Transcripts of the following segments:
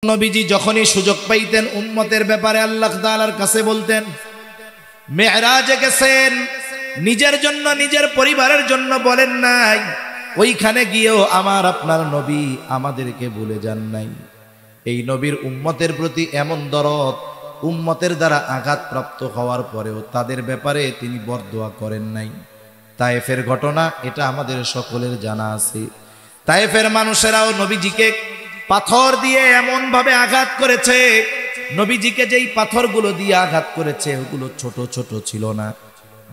নবীজি যখনই সুযোগ পাইতেন উম্মতের ব্যাপারে আল্লাহ তাআলার কাছে বলতেন। মেরাজে গেছেন, নিজের জন্য নিজের পরিবারের জন্য বলেন নাই, ওইখানে গিয়েও আমার আপনার নবী আমাদেরকে ভুলে যান নাই। এই নবীর উম্মতের প্রতি এমন দরদ, উম্মতের দ্বারা আঘাতপ্রাপ্ত হওয়ার পরেও তাদের ব্যাপারে তিনি বরদোয়া করেন নাই। তায়েফের ঘটনা এটা আমাদের সকলের জানা আছে। তায়েফের মানুষেরাও নবীজিকে পাথর দিয়ে এমন ভাবে আঘাত করেছে, নবীজিকে যেই পাথরগুলো দিয়ে আঘাত করেছে ওগুলো ছোট ছোট ছিল না,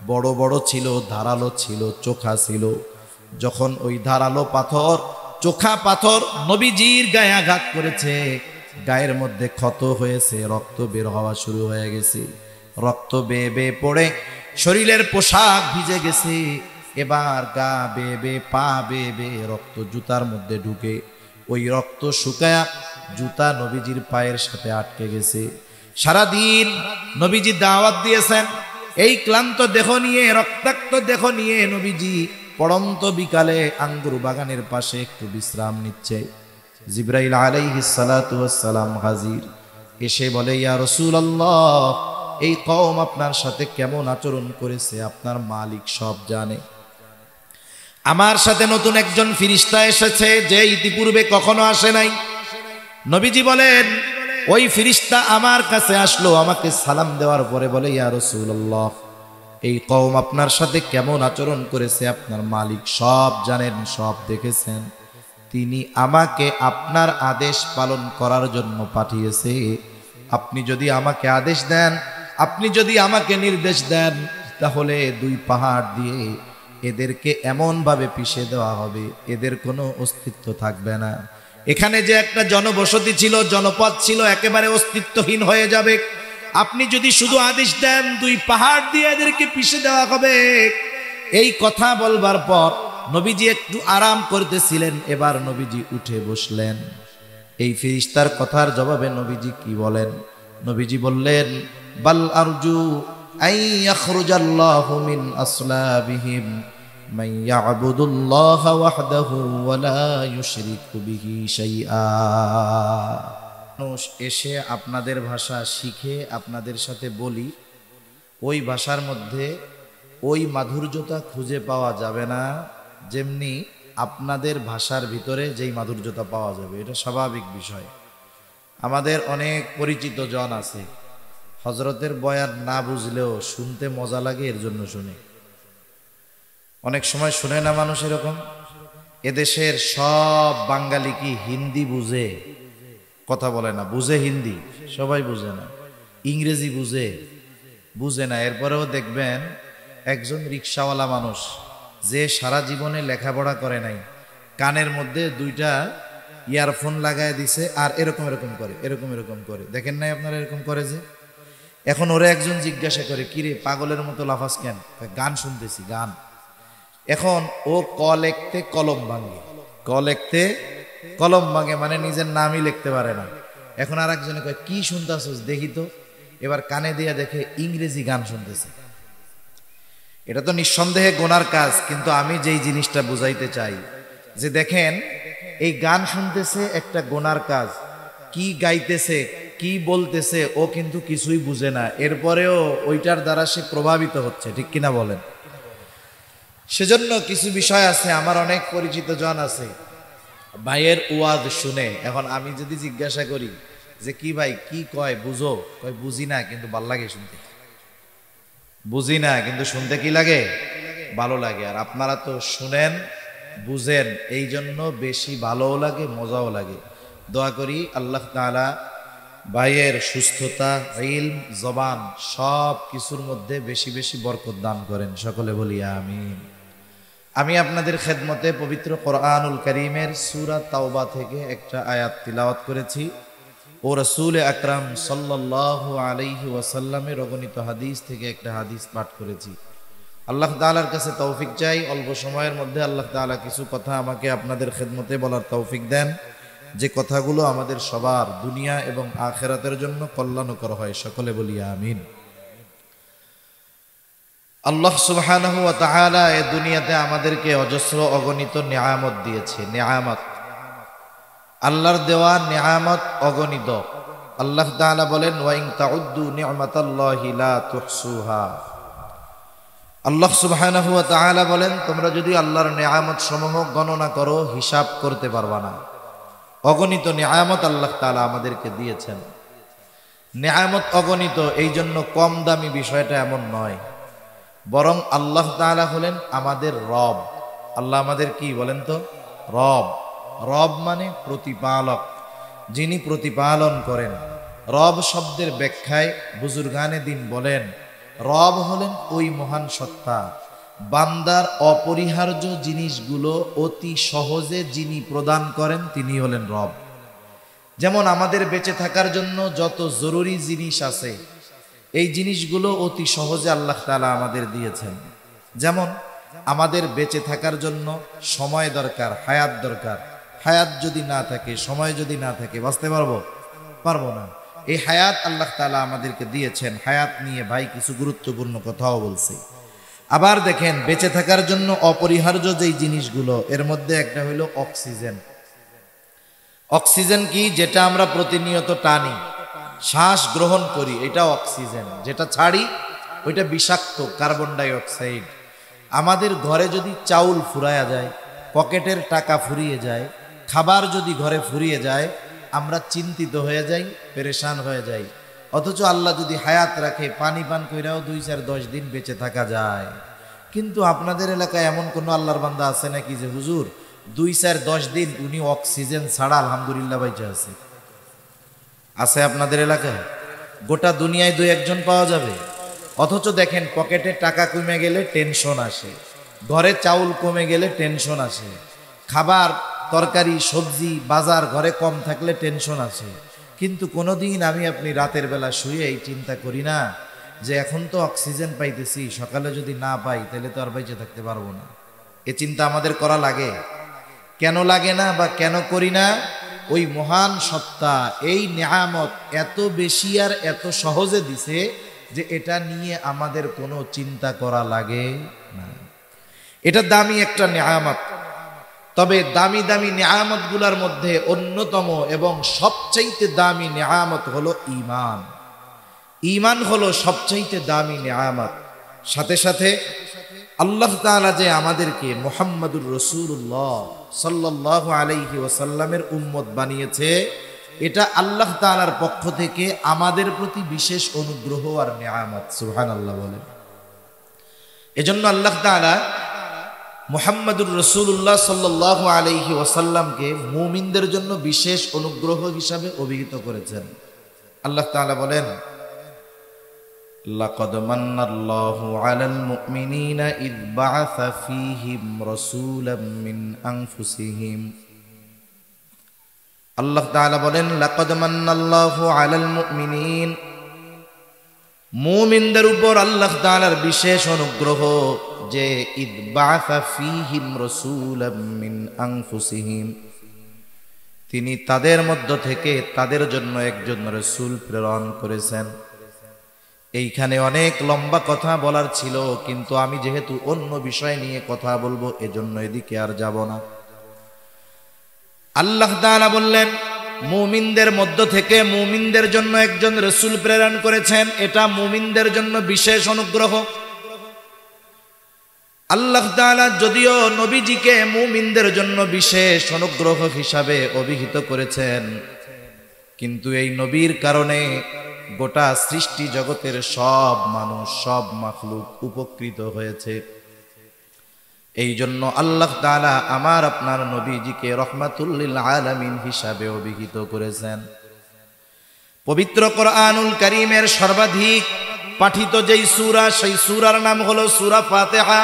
বড় বড় ছিল, ধারালো ছিল, চোখা ছিল। যখন ওই ধারালো পাথর, চোখা পাথর নবীজির গায়ে আঘাত করেছে, গায়ের মধ্যে ক্ষত হয়েছে, রক্ত বের হওয়া শুরু হয়ে গেছে। রক্ত বেয়ে বেয়ে পড়ে শরীরের পোশাক ভিজে গেছে। এবার গা বেয়ে বেয়ে, পা বেয়ে বেয়ে রক্ত জুতার মধ্যে ঢুকে ওই রক্ত শুকায়া জুতা নবীজির পায়ের সাথে আটকে গেছে। সারাদিন নবীজি দাওয়াত দিয়েছেন, এই ক্লান্ত দেহ নিয়ে, রক্তাক্ত দেহ নিয়ে নবীজি পড়ন্ত বিকালে আঙ্গুর বাগানের পাশে একটু বিশ্রাম নিচ্ছে। জিবরাইল আলাইহিস সালাতু ওয়াস সালাম হাজির, এসে বলে, ইয়া রাসূলুল্লাহ, এই কওম আপনার সাথে কেমন আচরণ করেছে আপনার মালিক সব জানে। আমার সাথে নতুন একজন ফেরেশতা এসেছে যে ইতিপূর্বে কখনো আসে নাই। নবীজি বলেন, ওই ফেরেশতা আমার কাছে আসলো, আমাকে সালাম দেওয়ার পরে বলে, ইয়া রাসূলুল্লাহ, এই কওম আপনার সাথে কেমন আচরণ করেছে আপনার মালিক সব জানেন, সব দেখেছেন। তিনি আমাকে আপনার আদেশ পালন করার জন্য পাঠিয়েছে। আপনি যদি আমাকে আদেশ দেন, আপনি যদি আমাকে নির্দেশ দেন, তাহলে দুই পাহাড় দিয়ে এদেরকে এমন ভাবে পিষে দেওয়া হবে, এদের কোনো অস্তিত্ব থাকবে না। এখানে যে একটা জনবসতি ছিল, জনপদ ছিল, একেবারে অস্তিত্বহীন হয়ে যাবে। আপনি যদি শুধু আদেশ দেন, দুই পাহাড় দিয়ে এদেরকে পিষে দেওয়া হবে। এই কথা বলবার পর নবীজি একটু আরাম করতেছিলেন, এবার নবীজি উঠে বসলেন। এই ফেরেশতার কথার জবাবে নবীজি কি বলেন? নবীজি বললেন, বাল আরজু আই ইয়াখরুজাল্লাহু মিন আসলাবিহিম মান ইয়াবুদুল্লাহ ওয়াহদাহু ওয়া লা ইউশরিকু বিহি শাইআ। মানুষ এসে আপনাদের ভাষা শিখে আপনাদের সাথে বলি, ওই ভাষার মধ্যে ওই মাধুর্যতা খুঁজে পাওয়া যাবে না যেমনি আপনাদের ভাষার ভিতরে যেই মাধুর্যতা পাওয়া যাবে। এটা স্বাভাবিক বিষয়। আমাদের অনেক পরিচিত জন আছে, হজরতের বয়ান না বুঝলেও শুনতে মজা লাগে, এর জন্য শুনে। অনেক সময় শুনে না মানুষ এরকম। এদেশের সব বাঙালি কি হিন্দি বুঝে? কথা বলে না, বুঝে হিন্দি? সবাই বুঝে না। ইংরেজি বুঝে না। এরপরেও দেখবেন একজন রিক্সাওয়ালা মানুষ যে সারা জীবনে লেখাপড়া করে নাই, কানের মধ্যে দুইটা ইয়ারফোন লাগায় দিছে আর এরকম এরকম করে, এরকম এরকম করে। দেখেন নাই আপনারা এরকম করে যে? এখন ওরা একজন জিজ্ঞাসা করে, কিরে পাগলের মতো লাফাস কেন? গান শুনতেছি, গান। এখন ও ক লিখতে কলম ভাঙে, ক লিখতে কলম ভাঙে, মানে নিজের নামই লিখতে পারে না। এখন আর একজনে কয়, কি শুনতেছস দেখি তো। এবার কানে দিয়ে দেখে ইংরেজি গান শুনতেছে। এটা তো নিঃসন্দেহে গোনার কাজ, কিন্তু আমি যেই জিনিসটা বুঝাইতে চাই যে দেখেন, এই গান শুনতেছে একটা গোনার কাজ, কি গাইতেছে, কি বলতেছে ও কিন্তু কিছুই বুঝে না, এরপরেও ওইটার দ্বারা সে প্রভাবিত হচ্ছে, ঠিক কিনা বলেন? সেজন্য কিছু বিষয় আছে, আমার অনেক পরিচিত জন আছে, ভাইয়ের ওয়াজ শুনে, এখন আমি যদি জিজ্ঞাসা করি যে কি ভাই কি কয় বুঝো, কয় বুঝি না কিন্তু ভাল লাগে শুনতে। বুঝি না কিন্তু শুনতে কি লাগে? ভালো লাগে। আর আপনারা তো শুনেন, বুঝেন, এই জন্য বেশি ভালোও লাগে, মজাও লাগে। দোয়া করি আল্লাহ তাআলা ভাইয়ের সুস্থতা, ইলম, জবান সব কিছুর মধ্যে বেশি বেশি বরকত দান করেন। সকলে বলি আমিন। আমি আপনাদের খেদমতে পবিত্র কোরআনুল কারীমের সূরা তাওবা থেকে একটা আয়াত তিলাওয়াত করেছি ও রাসূল আকরাম সাল্লাল্লাহু আলাইহি ওয়াসাল্লামের অগণিত হাদিস থেকে একটা হাদিস পাঠ করেছি। আল্লাহ তাআলার কাছে তৌফিক চাই, অল্প সময়ের মধ্যে আল্লাহ তাআলা কিছু কথা আমাকে আপনাদের খেদমতে বলার তৌফিক দেন, যে কথাগুলো আমাদের সবার দুনিয়া এবং আখিরাতের জন্য কল্যাণকর হয়। সকলে বলি আমিন। আল্লাহ সুবহানাহু ওয়া তাআলা এই দুনিয়াতে আমাদেরকে অজস্র অগণিত নিয়ামত দিয়েছে। নিয়ামত আল্লাহর দেওয়া নিয়ামত অগণিত। আল্লাহ তাআলা বলেন ওয়া ইন তাউদ্দু নি'মাতাল্লাহি লা তুহসুহা। আল্লাহ সুবহানাহু ওয়া তাআলা বলেন তোমরা যদি আল্লাহর নিয়ামত সমূহ গণনা করো হিসাব করতে পারবা না। অগণিত নিয়ামত আল্লাহ তাআলা আমাদেরকে দিয়েছেন। নিয়ামত অগণিত, এই জন্য কম দামি বিষয়টা এমন নয়, বরং আল্লাহ তাআলা হলেন আমাদের রব। আল্লাহ আমাদের কি বলেন তো? রব। রব মানে প্রতিপালক, যিনি প্রতিপালন করেন। রব শব্দের ব্যাখ্যায় বুজুর্গানে দিন বলেন রব হলেন ওই মহান সত্তা, বান্দার অপরিহার্য জিনিসগুলো অতি সহজে যিনি প্রদান করেন তিনি হলেন রব। যেমন আমাদের বেঁচে থাকার জন্য যত জরুরি জিনিস আছে এই জিনিসগুলো অতি সহজে আল্লাহ তাআলা আমাদের দিয়েছেন। যেমন আমাদের বেঁচে থাকার জন্য সময় দরকার, হায়াত দরকার। হায়াত যদি না থাকে, সময় যদি না থাকে, বাঁচতে পারবো না। এই হায়াত আল্লাহ তাআলা আমাদেরকে দিয়েছেন। হায়াত নিয়ে ভাই কিছু গুরুত্বপূর্ণ কথাও বলছে। আবার দেখেন বেঁচে থাকার জন্য অপরিহার্য যেই জিনিসগুলো, এর মধ্যে একটা হলো অক্সিজেন। অক্সিজেন কি? যেটা আমরা প্রতিনিয়ত টানি, শ্বাস গ্রহণ করি, এটা অক্সিজেন। যেটা ছাড়ি ওইটা বিষাক্ত কার্বন ডাই অক্সাইড। আমাদের ঘরে যদি চাউল ফুরায়া যায়, পকেটের টাকা ফুরিয়ে যায়, খাবার যদি ঘরে ফুরিয়ে যায়, আমরা চিন্তিত হয়ে যাই, পেরেশান হয়ে যাই। অথচ আল্লাহ যদি হায়াত রাখে, পানি পান কইরাও 2, 4, 10 দিন বেঁচে থাকা যায়। কিন্তু আপনাদের এলাকায় এমন কোনো আল্লাহর বান্দা আছে নাকি যে হুজুর 2, 4, 10 দিন উনি অক্সিজেন ছাড়া আলহামদুলিল্লাহ বাইচা আছে? আছে আপনাদের এলাকায়? গোটা দুনিয়ায় 2-1 জন পাওয়া যাবে। অথচ দেখেন পকেটে টাকা কমে গেলে টেনশন আসে, ঘরে চাউল কমে গেলে টেনশন আসে, খাবার তরকারি সবজি বাজার ঘরে কম থাকলে টেনশন আসে। কিন্তু কোনোদিন আমি আপনি রাতের বেলা শুয়ে এই চিন্তা করি না যে এখন তো অক্সিজেন পাইতেছি, সকালে যদি না পাই তাহলে তো আর বেঁচে থাকতে পারবো না। এ চিন্তা আমাদের করা লাগে? কেন লাগে না বা কেন করি না? ওই মহান সত্তা এই নিয়ামত এত বেশি আর এত সহজে দিছে যে এটা নিয়ে আমাদের কোনো চিন্তা করা লাগে না। এটা দামি একটা নিয়ামত। তবে দামি দামি নিয়ামত গুলার মধ্যে অন্যতম এবং সবচাইতে দামি নিয়ামত হলো ঈমান। ঈমান হলো সবচাইতে দামি নিয়ামত। সাথে সাথে আল্লাহ তাআলা যে আমাদেরকে মুহাম্মাদুর রাসূলুল্লাহ সাল্লাল্লাহু আলাইহি ওয়াসাল্লামের উম্মত বানিয়েছে, এটা আল্লাহ তাআলার পক্ষ থেকে আমাদের প্রতি বিশেষ অনুগ্রহ আর নিয়ামত। সুবহানাল্লাহ বলেন। এজন্য আল্লাহ তাআলা মুহাম্মাদুর রাসূলুল্লাহ সাল্লাল্লাহু আলাইহি ওয়াসাল্লামকে মুমিনদের জন্য বিশেষ অনুগ্রহ হিসাবে অভিহিত করেছেন। আল্লাহ তাআলা বলেন লাকাদ মান্নাল্লাহু আলাল মুমিনিনা ইয বাআসা ফীহিম রাসূলাম মিন আনফুসিহিম। আল্লাহ তাআলা বলেন লাকাদ মান্নাল্লাহু আলাল মুমিনিন, মুমিনদের উপর আল্লাহ তাআলার বিশেষ অনুগ্রহ যে ইয বাআসা ফীহিম রাসূলাম মিন আনফুসিহিম, তিনি তাদের মধ্য থেকে তাদের জন্য একজন রাসূল প্রেরণ করেছেন। এইখানে অনেক লম্বা কথা বলার ছিল, কিন্তু আমি যেহেতু অন্য বিষয় নিয়ে কথা বলবো এজন্য এদিকে আর যাব না। আল্লাহ তাআলা বললেন মুমিনদের মধ্য থেকে মুমিনদের জন্য একজন রাসূল প্রেরণ করেছেন। এটা মুমিনদের জন্য বিশেষ অনুগ্রহ। আল্লাহ তাআলা যদিও নবীজিকে মুমিনদের জন্য বিশেষ অনুগ্রহ হিসাবে অভিহিত করেছেন, কিন্তু এই নবীর কারণে গোটা সৃষ্টি জগতের সব মানুষ, সব মাখলুক উপকৃত হয়েছে। এই জন্য আল্লাহ তাআলা আমার আপনার নবীজিকে রহমাতুল লিল আলামিন হিসাবে অভিহিত করেছেন। পবিত্র কোরআনুল কারীমের সর্বাধিক পাঠিত যেই সূরা, সেই সূরার নাম হলো সূরা ফাতিহা।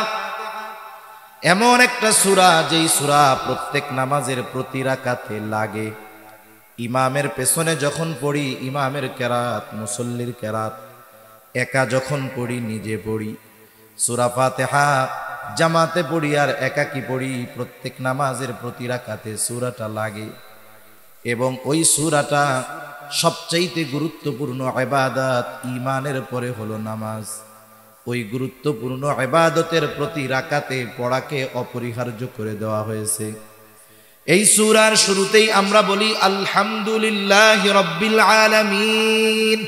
এমন একটা সূরা যেই সূরা প্রত্যেক নামাজের প্রতি রাকাতে লাগে। ইমামের পেছনে যখন পড়ি ইমামের কেরাত, মুসল্লির কেরাত, একা যখন পড়ি নিজে পড়ি। সূরা ফাতিহা জামাতে পড়ি আর একাকি পড়ি, প্রত্যেক নামাজের প্রতি রাকাতে সূরাটা লাগে। এবং ওই সূরাটা সবচাইতে গুরুত্বপূর্ণ ইবাদত, ঈমানের পরে হলো নামাজ। ওই গুরুত্বপূর্ণ ইবাদতের প্রতি রাকাতে পড়াকে অপরিহার্য করে দেওয়া হয়েছে। এই সূরার শুরুতেই আমরা বলি আলহামদুলিল্লাহি রাব্বিল আলামিন,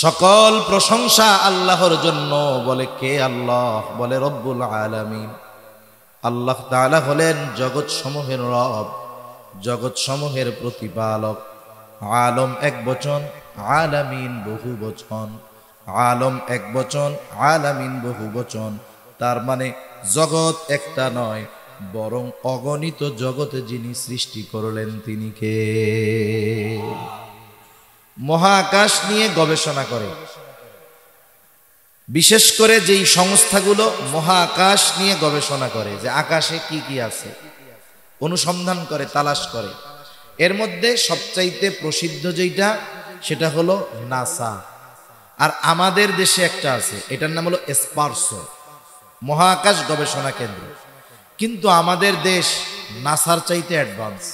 সকল প্রশংসা আল্লাহর জন্য। বলে কে? আল্লাহ। বলে রব্বুল আলামিন। আল্লাহ তাআলা হলেন জগৎ সমূহের রব, জগৎ সমূহের প্রতিপালক। আলম এক বচন, আলামিন বহু বচন। আলম এক বচন, আলামিন বহু বচন। তার মানে জগৎ একটা নয়, বরং অগণিত জগতে যিনি সৃষ্টি করলেন তিনি কে? মহাকাশ নিয়ে গবেষণা করে, বিশেষ করে যেই সংস্থাগুলো মহাকাশ নিয়ে গবেষণা করে, যে আকাশে কি কি আছে, অনুসন্ধান করে, তালাশ করে, এর মধ্যে সবচাইতে প্রসিদ্ধ যেটা সেটা হলো নাসা। আর আমাদের দেশে একটা আছে, এটার নাম হলো স্পারসো, মহাকাশ গবেষণা কেন্দ্র। কিন্তু আমাদের দেশ নাসার চাইতে অ্যাডভান্স।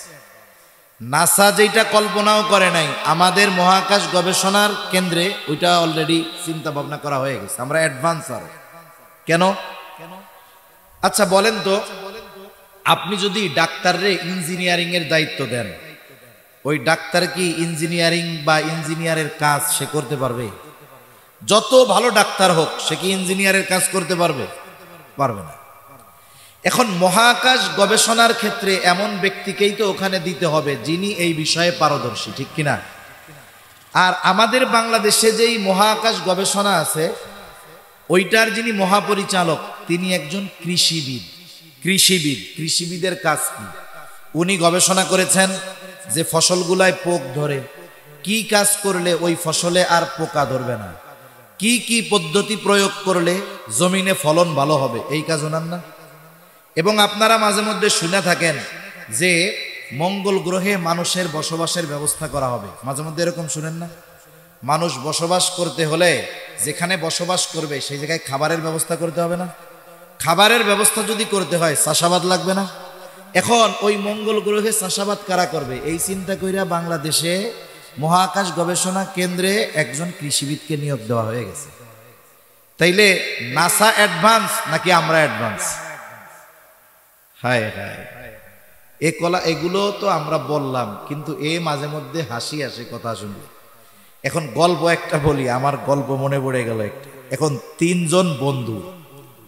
নাসা যেটা কল্পনাও করে নাই, আমাদের মহাকাশ গবেষণার কেন্দ্রে ওইটা অলরেডি চিন্তা ভাবনা করা হয়ে গেছে। আমরা অ্যাডভান্স আরো। কেন? আচ্ছা বলেন তো, আপনি যদি ডাক্তাররে ইঞ্জিনিয়ারিং এর দায়িত্ব দেন, ওই ডাক্তার কি ইঞ্জিনিয়ারিং বা ইঞ্জিনিয়ারের কাজ সে করতে পারবে? যত ভালো ডাক্তার হোক, সে কি ইঞ্জিনিয়ারের কাজ করতে পারবে? পারবে না। এখন মহাকাশ গবেষণার ক্ষেত্রে এমন ব্যক্তিকেই তো ওখানে দিতে হবে যিনি এই বিষয়ে পারদর্শী, ঠিক কিনা? আর আমাদের বাংলাদেশে যেই মহাকাশ গবেষণা আছে, ওইটার যিনি মহাপরিচালক তিনি একজন কৃষিবিদ। কৃষিবিদের কাজ কি? উনি গবেষণা করেছেন যে ফসলগুলায় পোক ধরে, কি কাজ করলে ওই ফসলে আর পোকা ধরবে না, কি কি পদ্ধতি প্রয়োগ করলে জমিনে ফলন ভালো হবে, এই কাজ ওনার না? এবং আপনারা মাঝে মধ্যে শুনে থাকেন যে মঙ্গল গ্রহে মানুষের বসবাসের ব্যবস্থা করা হবে, মাঝে মধ্যে এরকম শুনেন না? মানুষ বসবাস করতে হলে যেখানে বসবাস করবে সেই জায়গায় খাবারের ব্যবস্থা করতে হবে না? খাবারের ব্যবস্থা যদি করতে হয় চাষাবাদ লাগবে না? এখন ওই মঙ্গল গ্রহে চাষাবাদ কারা করবে? এই চিন্তা কইরা বাংলাদেশে মহাকাশ গবেষণা কেন্দ্রে একজন কৃষিবিদকে নিয়োগ দেওয়া হয়ে গেছে। তাইলে নাসা অ্যাডভান্স নাকি আমরা অ্যাডভান্স? হায় হায়, এগুলো তো আমরা বললাম, কিন্তু মাঝে মধ্যে হাসি আসে কথা শুনলে। এখন গল্প একটা বলি, আমার গল্প মনে পড়ে গেল একটা। এখন তিনজন বন্ধু,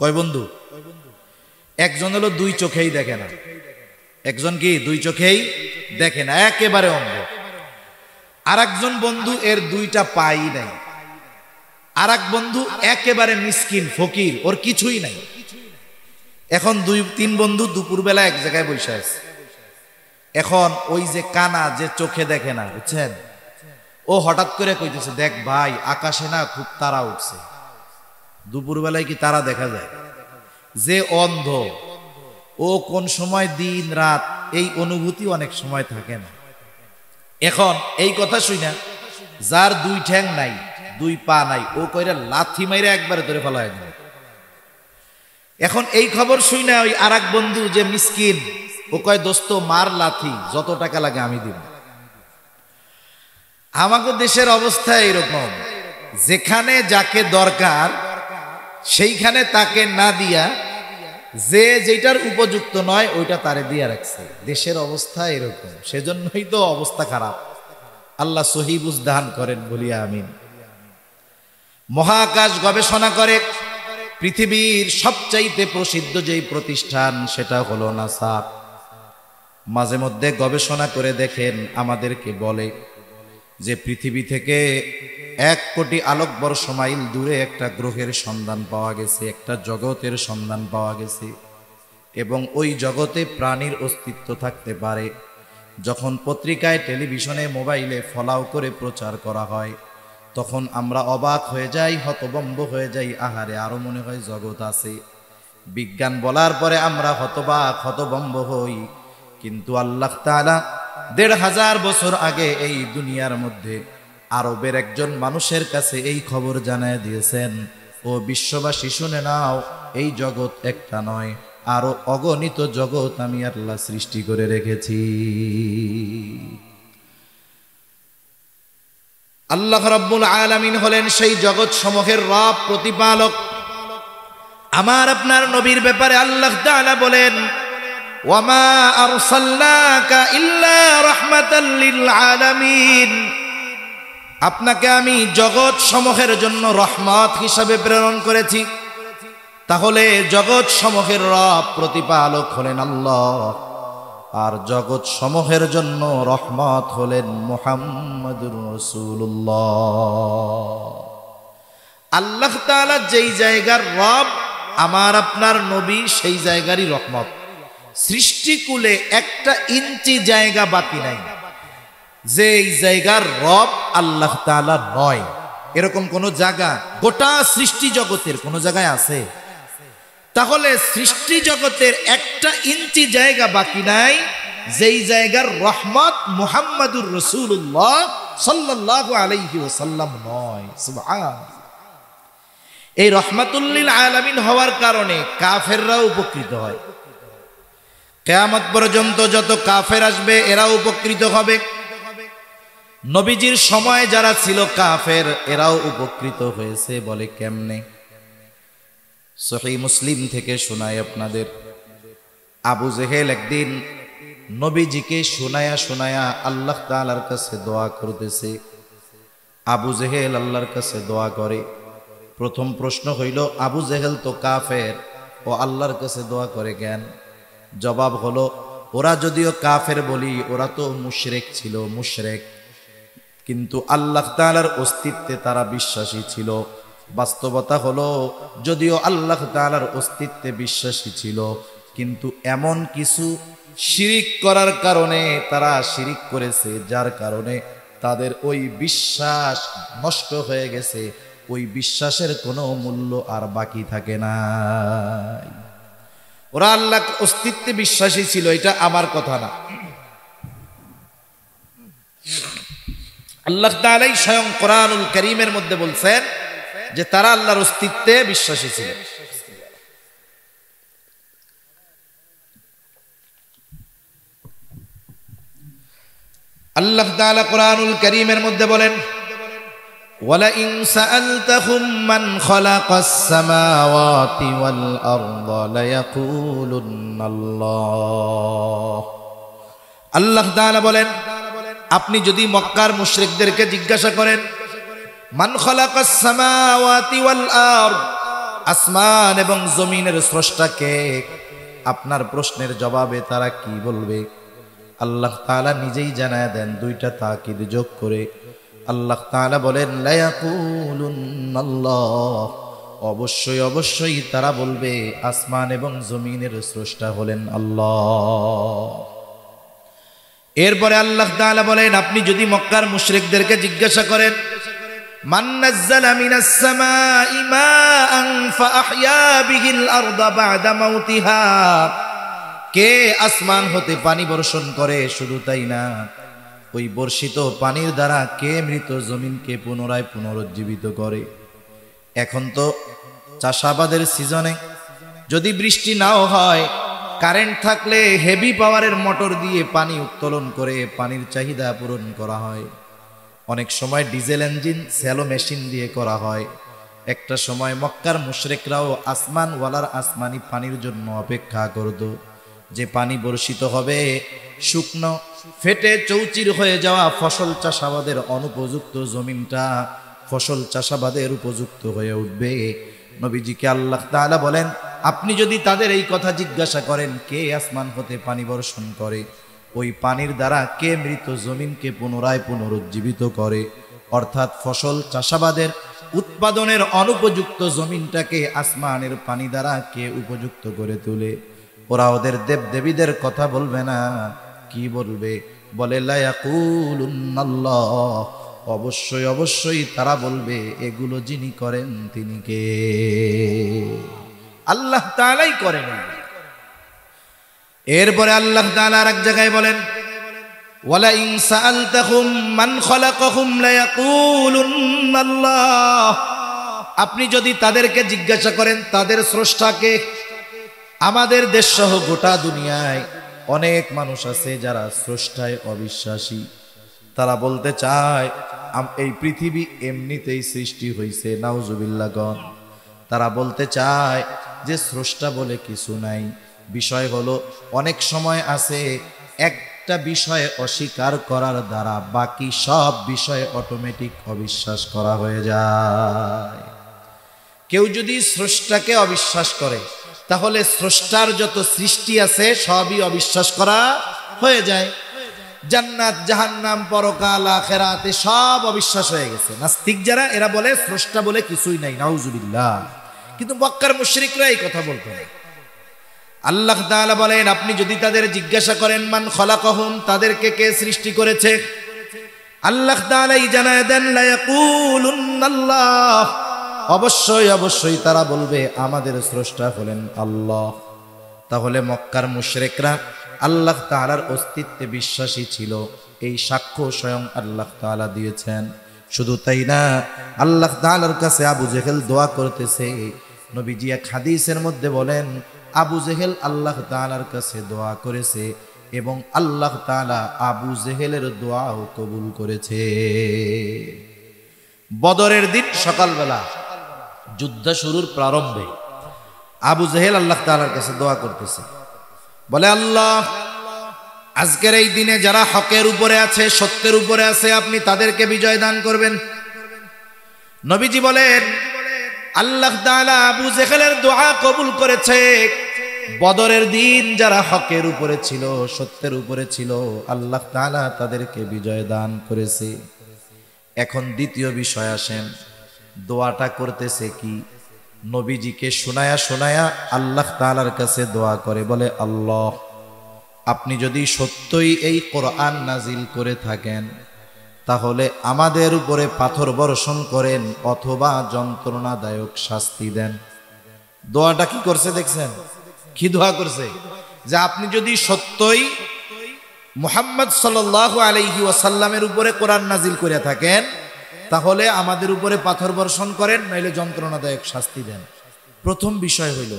কয় বন্ধু? একজন হলো দুই চোখেই দেখে না, একজন কি দুই চোখেই দেখে না, একেবারে অন্ধ। আর একজন বন্ধু এর দুইটা পাই নাই। আর এক বন্ধু একেবারে মিসকিন ফকির, ওর কিছুই নাই। এখন তিন বন্ধু দুপুরবেলা এক জায়গায় বসে আছে। এখন ওই যে কানা, যে চোখে দেখে না, বুঝছেন, ও হঠাৎ করে কইতেছে, দেখ ভাই আকাশে না খুব তারা উঠছে। দুপুরবেলায় কি তারা দেখা যায়? যে অন্ধ, ও কোন সময় দিন রাত এই অনুভূতি অনেক সময় থাকে না। এখন এই কথা শুনা যার দুই ঠ্যাং নাই, দুই পা নাই, ও কইরা লাথি মাইরা একবারে ধরে ফেলা হয়। এখন এই খবর শুনা ওই আর এক বন্ধু যে মিসকিন, ও কয়, দোস্ত মার লাথি, যত টাকা লাগে আমি দিব। আমাদের দেশের অবস্থা এরকম, যেখানে যাকে দরকার সেইখানে তাকে না দিয়া যে যেটার উপযুক্ত নয় ওইটা তারে দিয়া রাখছে। দেশের অবস্থা এরকম, সেজন্যই তো অবস্থা খারাপ। আল্লাহ সহি বুঝ দান করেন, বলিয়া আমিন। মহাকাশ গবেষণা করে পৃথিবীর সবচাইতে প্রসিদ্ধ যেই প্রতিষ্ঠান সেটা হলো নাসা। মাঝে মধ্যে গবেষণা করে দেখেন, আমাদেরকে বলে যে পৃথিবী থেকে 1 কোটি আলোকবর্ষ মাইল দূরে একটা গ্রহের সন্ধান পাওয়া গেছে, একটা জগতের সন্ধান পাওয়া গেছে, এবং ওই জগতে প্রাণীর অস্তিত্ব থাকতে পারে। যখন পত্রিকায়, টেলিভিশনে, মোবাইলে ফলাও করে প্রচার করা হয়, তখন আমরা অবাক হয়ে যাই, হতভম্ব হয়ে যাই। আহারে, আরো মনে হয় জগৎ আছে। বিজ্ঞান বলার পরে আমরা হতবাক, হতভম্ব হই। কিন্তু আল্লাহ তাআলা 1500 বছর আগে এই দুনিয়ার মধ্যে আরবের একজন মানুষের কাছে এই খবর জানায় দিয়েছেন, ও বিশ্ববাসী শুনে নাও, এই জগৎ একটা নয়, আরো অগণিত জগৎ আমি আল্লাহ সৃষ্টি করে রেখেছি। আল্লাহ রাব্বুল আলামিন হলেন সেই জগৎ সমূহের রব, প্রতিপালক। আমার আপনার নবীর ব্যাপারে আল্লাহ তাআলা বলেন, ওয়ামা আরসালনাকা ইল্লা রাহমাতাল লিল আলামিন, আপনাকে আমি জগৎ সমূহের জন্য রহমত হিসাবে প্রেরণ করেছি। তাহলে জগৎ সমূহের রব প্রতিপালক হলেন আল্লাহ, আর জগৎ সমূহের জন্য রহমত হলেন মুহাম্মদুর রাসূলুল্লাহ। আল্লাহ তাআলা যেই জায়গার রব, আমার আপনার নবী সেই জায়গারই রহমত। সৃষ্টিকুলে একটা ইঞ্চি জায়গা বাকি নাই যে এই জায়গার রব আল্লাহ তাআলা নয়, এরকম কোন জায়গা গোটা সৃষ্টি জগতের কোন জায়গায় আছে? তাহলে সৃষ্টি জগতের একটা ইঞ্চি জায়গা বাকি নাই যেই জায়গার রহমত মুহাম্মাদুর রাসূলুল্লাহ সাল্লাল্লাহু আলাইহি ওয়াসাল্লাম নয়। সুবহানাল্লাহ। এই রহমাতুল লিল আলামিন হওয়ার কারণে কাফেররাও উপকৃত হয়। কিয়ামত পর্যন্ত যত কাফের আসবে এরাও উপকৃত হবে। নবীজির সময় যারা ছিল কাফের এরাও উপকৃত হয়েছে। বলে কেমনে? সহিহ মুসলিম থেকে শোনায় আপনাদের। আবু জেহেল একদিন নবীজিকে শোনায়া আল্লাহ তাআলার কাছে দোয়া করতেছে। আবু জেহেল আল্লাহর কাছে দোয়া করে। প্রথম প্রশ্ন হইল, আবু জেহেল তো কাফের, ও আল্লাহর কাছে দোয়া করে কেন? জবাব হলো, ওরা যদিও কাফের বলি, ওরা তো মুশরিক ছিল, মুশরিক, কিন্তু আল্লাহ তাআলার অস্তিত্বে তারা বিশ্বাসী ছিল। বাস্তবতা হলো, যদিও আল্লাহ তাআলার অস্তিত্বে বিশ্বাসী ছিল, কিন্তু এমন কিছু শিরিক করার কারণে তারা শিরিক করেছে, যার কারণে তাদের ওই বিশ্বাস নষ্ট হয়ে গেছে। ওই বিশ্বাসের কোনো মূল্য আর বাকি থাকে না। ওরা আল্লাহ অস্তিত্বে বিশ্বাসী ছিল, এটা আমার কথা না। আল্লাহ তাআলাই স্বয়ং কোরআনুল কারীমের মধ্যে বলছেন যে তারা আল্লাহর অস্তিত্বে বিশ্বাসী ছিল। আল্লাহ তাআলা কোরআনুল কারীমের মধ্যে বলেন, ওয়ালাইন সাআলতাহুম মান খালাকাস সামাওয়াতি ওয়াল আরদা লায়াকুলুন্নাল্লাহ। আল্লাহ তাআলা বলেন, আপনি যদি মক্কার মুশরিকদেরকে জিজ্ঞাসা করেন, মান খালাকাস সামাওয়াতি ওয়াল আরদ, আসমান এবং জমিনের স্রষ্টা কে, আপনার প্রশ্নের জবাবে তারা কি বলবে? আল্লাহ তাআলা নিজেই জানায় দেন, দুইটা তাকিদ যোগ করে। আল্লাহ তাআলা বলেন, লায়াকুলুন্নাল্লাহ, অবশ্যই অবশ্যই তারা বলবে আসমান এবং জমিনের স্রষ্টা হলেন আল্লাহ। এরপরে আল্লাহ তাআলা বলেন, আপনি যদি মক্কার মুশরিকদেরকে জিজ্ঞাসা করেন, মান নাযালা মিনাস সামাই মাআন ফাআহইয়া বিহিল আরদা বা'দা মাউতিহা, কে আসমান হতে পানি বর্ষণ করে, শুধু তাই না, ওই বর্ষিত পানির দ্বারা কে মৃত জমিনকে পুনরায় পুনরুজ্জীবিত করে। এখন তো চাষাবাদের সিজনে যদি বৃষ্টি নাও হয়, কারেন্ট থাকলে হেভি পাওয়ারের মোটর দিয়ে পানি উত্তোলন করে পানির চাহিদা পূরণ করা হয়। অনেক সময় ডিজেল ইঞ্জিন, স্যালো মেশিন দিয়ে করা হয়। একটা সময় মক্কার মুশরিকরাও আসমানওয়ালার আসমানি পানির জন্য অপেক্ষা করত, যে পানি বর্ষিত হবে, শুকনো ফেটে চৌচির হয়ে যাওয়া ফসল চাষাবাদের অনুপযুক্ত জমিনটা ফসল চাষাবাদের উপযুক্ত হয়ে উঠবে। নবীজিকে আল্লাহ তাআলা বলেন, আপনি যদি তাদের এই কথা জিজ্ঞাসা করেন, কে আসমান হতে পানি বর্ষণ করে, ওই পানির দ্বারা কে মৃত জমিনকে পুনরায় পুনরুজ্জীবিত করে, অর্থাৎ ফসল চাষাবাদের উৎপাদনের অনুপযুক্ত জমিনটাকে আসমানের পানি দ্বারা কে উপযুক্ত করে তোলে, ওরা ওদের দেবদেবীদের কথা বলবে না, কি বলবে? বলে লায়াকুলুন্নাল্লাহ, অবশ্যই অবশ্যই তারা বলবে এগুলো যিনি করেন তিনি কে? আল্লাহ তাআলাই করেন। এরপরে আল্লাহ তাআলা আরেক জায়গায় বলেন, ওয়ালাইন সাআলতাহুম মান খালাকাহুম লায়াকুলুন্নাল্লাহ, আপনি যদি তাদেরকে জিজ্ঞাসা করেন তাদের স্রষ্টাকে। আমাদের দেশ সহ গোটা দুনিয়ায় অনেক মানুষ আছে যারা স্রষ্টায় অবিশ্বাসী। তারা বলতে চায় এই পৃথিবী এমনিতেই সৃষ্টি হয়েছে, নাউজুবিল্লাহ গণ। তারা বলতে চায় যে স্রষ্টা বলে কিছু নাই, বিষয় হলো অনেক সময় আছে একটা বিষয়ে অস্বীকার করার দ্বারা বাকি সব বিষয়ে অটোমেটিক অবিশ্বাস করা হয়ে যায়। কেউ যদি স্রষ্টাকে অবিশ্বাস করে তাহলে স্রষ্টার যত সৃষ্টি আছে সবই অবিশ্বাস করা হয়ে যায়। জান্নাত জাহান্নাম পরকাল আখিরাতে সব অবিশ্বাস হয়ে গেছে। নাস্তিক যারা এরা বলে স্রষ্টা বলে কিছুই নাই, নাউজুবিল্লাহ। কিন্তু মক্কার মুশরিকরা এই কথা বলতো না। আল্লাহ তাআলা বলেন, আপনি যদি তাদের জিজ্ঞাসা করেন মান খলাকাহুম, তাদেরকে কে সৃষ্টি করেছে, আল্লাহ তাআলাই জানায় দেন লা ইয়াকুলুনাল্লাহ, অবশ্যই অবশ্যই তারা বলবে আমাদের স্রষ্টা হলেন আল্লাহ। তাহলে মক্কার মুশরিকরা আল্লাহ তাআলার অস্তিত্বে বিশ্বাসী ছিল, এই সাক্ষ্য স্বয়ং আল্লাহ তাআলা দিয়েছেন। শুধু তাই না, আল্লাহ তাআলার কাছে আবু জেহেল দোয়া করতেছে। নবীজি এক হাদিসের মধ্যে বলেন আবু জেহেল আল্লাহ তাআলার কাছে দোয়া করেছে এবং আল্লাহ তাআলা আবু জেহেলের দোয়াও কবুল করেছে। বদরের দিন সকালবেলা যুদ্ধ শুরুর প্রারম্ভে আবু জেহেল আল্লাহ তাআলার কাছে দোয়া করতেছে, বলে আল্লাহ, আজকের এই দিনে যারা হকের উপরে আছে, সত্যের উপরে আছে, আপনি তাদেরকে বিজয় দান করবেন। নবীজি বলেন আল্লাহ তাআলা আবু জেহেলের দোয়া কবুল করেছে। বদরের দিন যারা হকের উপরে ছিল, সত্যের উপরে ছিল, আল্লাহ তাআলা তাদেরকে বিজয় দান করেছে। এখন দ্বিতীয় বিষয় আসেন, দোয়াটা করতেছে কি, নবীজিকে শোনায়া শোনায়া আল্লাহ তাআলার কাছে দোয়া করে, বলে আল্লাহ, আপনি যদি সত্যই এই কোরআন নাজিল করে থাকেন তাহলে আমাদের উপরে পাথর বর্ষণ করেন অথবা যন্ত্রণাদায়ক শাস্তি দেন। দোয়াটা কি করছে দেখছেন? কি দোয়া করছে? যে আপনি যদি সত্যই মুহাম্মদ সাল্লাল্লাহু আলাইহি ওয়াসাল্লামের উপরে কোরআন নাজিল করে থাকেন তাহলে আমাদের উপরে পাথর বর্ষণ করেন, নইলে যন্ত্রণাদায়ক শাস্তি দেন। প্রথম বিষয় হইল,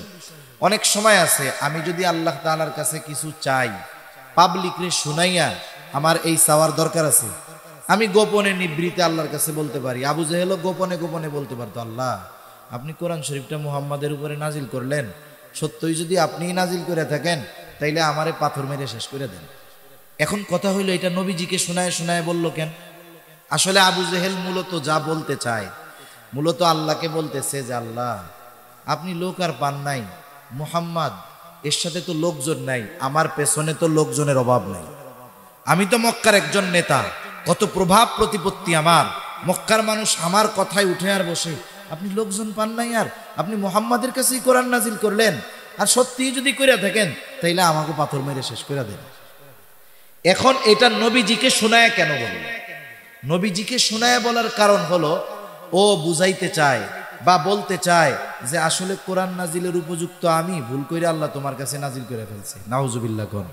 অনেক সময় আছে আমি যদি আল্লাহ তাআলার কাছে কিছু চাই, পাবলিকরে শুনাইয়া আমার এই চাওয়ার দরকার আছে, আমি গোপনে নিবৃতে আল্লাহর কাছে বলতে পারি। আবু জেহেলও গোপনে গোপনে বলতে পারতো, আল্লাহ, আপনি কোরআন শরীফটা মুহাম্মাদের উপরে নাজিল করলেন, সত্যই যদি আপনিই নাজিল করে থাকেন তাইলে আমারে পাথর মেরে শেষ করে দেন। এখন কথা হইল, এটা নবীজিকে শোনায় শোনায় বললো কেন? আসলে আবু জেহেল মূলত যা বলতে চায়, মূলত আল্লাহকে বলতেছে যে আল্লাহ, আপনি লোক আর পান নাই, মুহাম্মদ এর সাথে তো লোকজন নাই, আমার পেছনে তো লোকজনের অভাব নাই, আমি তো মক্কার একজন নেতা, কত প্রভাব প্রতিপত্তি আমার, মক্কার মানুষ আমার কথায় উঠে আর বসে, আপনি লোকজন পান নাই, আর আপনি মুহাম্মাদের কাছেই কোরআন নাজিল করলেন, আর সত্যিই যদি করে থাকেন তাইলে আমাকে পাথর মেরে শেষ করে দেন। এখন এটা নবীজিকে শোনায় কেন বলল? নবীজিকে শোনায় বলার কারণ হলো, ও বুঝাইতে চায় বা বলতে চায় যে আসলে কোরআন নাজিলের উপযুক্ত আমি, ভুল করে আল্লাহ তোমার কাছে নাজিল করে ফেলছে। নাউজুবিল্লাহ। কোন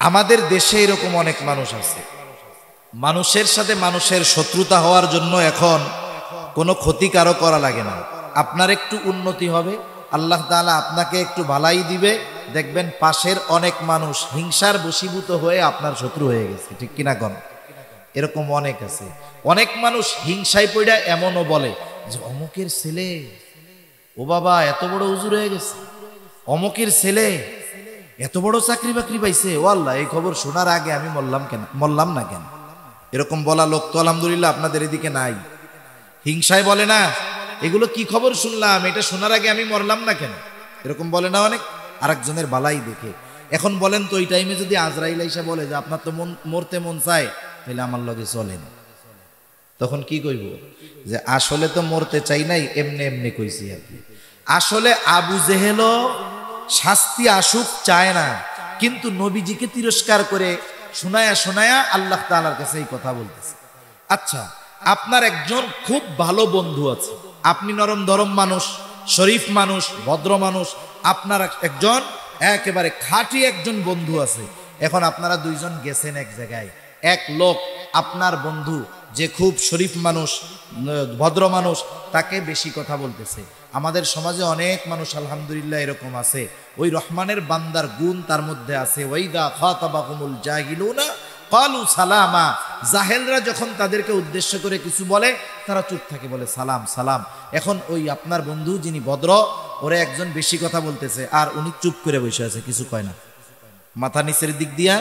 আমাদের দেশে এরকম অনেক মানুষ আছে, মানুষের সাথে মানুষের শত্রুতা হওয়ার জন্য এখন কোনো ক্ষতি কারো করা লাগে না। আপনার একটু উন্নতি হবে, আল্লাহ তাআলা আপনাকে একটু ভালাই দিবে, দেখবেন পাশের অনেক মানুষ হিংসার বশীভূত হয়ে আপনার শত্রু হয়ে গেছে। ঠিক কিনা কোন? এরকম অনেক আছে। অনেক মানুষ হিংসায় পড়া এমনও বলে যে অমুকের ছেলে, ও বাবা এত বড় হুজুর হয়ে গেছে, অমুকের ছেলে এত বড় চাকরি বাকরি পাইছে, ও আল্লাহ, এই খবর শোনার আগে আমি মরলাম না কেন? এরকম বলা লোক তো আলহামদুলিল্লাহ আপনাদের এদিকে নাই। হিংসায় বলে না, এগুলো কি খবর শুনলাম, এটা শোনার আগে আমি মরলাম না কেন, এরকম বলে না অনেক, আরেকজনের বালাই দেখে। এখন বলেন তো, ওই টাইমে যদি আজরাইল আইসা বলে যে আপনার তো মরতে মন চায়, তাহলে আমার লগে চলেন, তখন কি কইব? যে আসলে তো মরতে চাই নাই, এমনি এমনি কইছি আর কি। আসলে আবু জেহেলও শাস্তি আসুক চায় না, কিন্তু নবীজিকে তিরস্কার করে শোনায়া শোনায়া আল্লাহ তাআলার কাছে এই কথা বলতেছে। আচ্ছা, আপনার একজন খুব ভালো বন্ধু আছে, আপনি নরম ধরম মানুষ, শরীফ মানুষ, ভদ্র মানুষ, আপনার একজন একেবারে খাঁটি একজন বন্ধু আছে। এখন আপনারা দুইজন গেছেন এক জায়গায়, এক লোক আপনার বন্ধু যে খুব শরীফ মানুষ, ভদ্র মানুষ, তাকে বেশি কথা বলতেছে। আমাদের সমাজে অনেক মানুষ আলহামদুলিল্লাহ এরকম আছে, ওই রহমানের বান্দার গুণ তার মধ্যে আছে। ওয়াইদা খাতাবাহুমুল জাহিলুনা ক্বালু সালামা, জাহেলরা যখন তাদেরকে উদ্দেশ্য করে কিছু বলে তারা চুপ থাকে, বলে সালাম সালাম। এখন ওই আপনার বন্ধু যিনি ভদ্র, ওরে একজন বেশি কথা বলতেছে আর উনি চুপ করে বসে আছে, কিছু কয় না, মাথা নিচের দিক দিয়া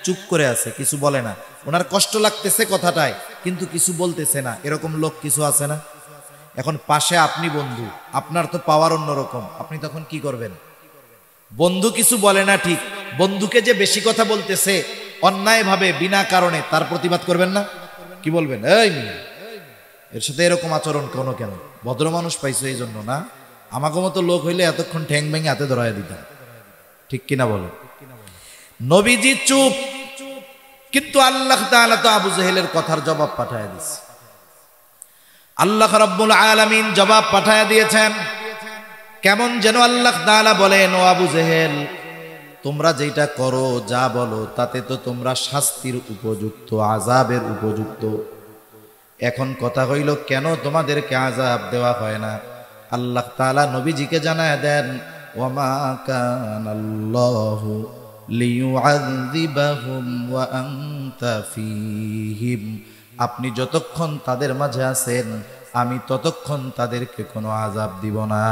চুপ করে আছে, কিছু বলে না। ওনার কষ্ট লাগতেছে কথাটায়, কিন্তু কিছু বলতেছে না। এরকম লোক কিছু আছে না? এখন পাশে আপনি বন্ধু, আপনার তো পাওয়ার অন্যরকম, আপনি তখন কি করবেন? বন্ধু কিছু বলে না ঠিক, বন্ধুকে যে বেশি কথা বলতেছে অন্যায়ভাবে বিনা কারণে, তার প্রতিবাদ করবেন না? কি বলবেন? এই মিয়া, এর সাথে এরকম আচরণ কোনো কেন? ভদ্র মানুষ পাইছো এই জন্য না? আমাকে মতো লোক হইলে এতক্ষণ ঠ্যাং ভেঙে হাতে ধরাই দিতাম, ঠিক কিনা বলে? নবীজি চুপ, কিন্তু আল্লাহ তাআলা তো আবু জেহেলের কথার জবাব পাঠায় দিয়েছে। আল্লাহ রাব্বুল আলামিন জবাব পাঠায় দিয়েছেন। কেমন যেন আল্লাহ তাআলা বলেন, ও আবু জেহেল, তোমরা যেটা করো, যা বলো, তাতে তো তোমরা শাস্তির উপযুক্ত, আযাবের উপযুক্ত। এখন কথা হইল, কেন তোমাদেরকে আযাব দেওয়া হয় না? আল্লাহ তাআলা নবীজিকে জানায় দেন, ওয়ামা কানাল্লাহু লিয়ুআযিবাহুম ওয়া আনতা ফীহিম। আপনি যতক্ষণ তাদের মাঝে আছেন, আমি ততক্ষণ তাদেরকে কোনো আযাব দিব না।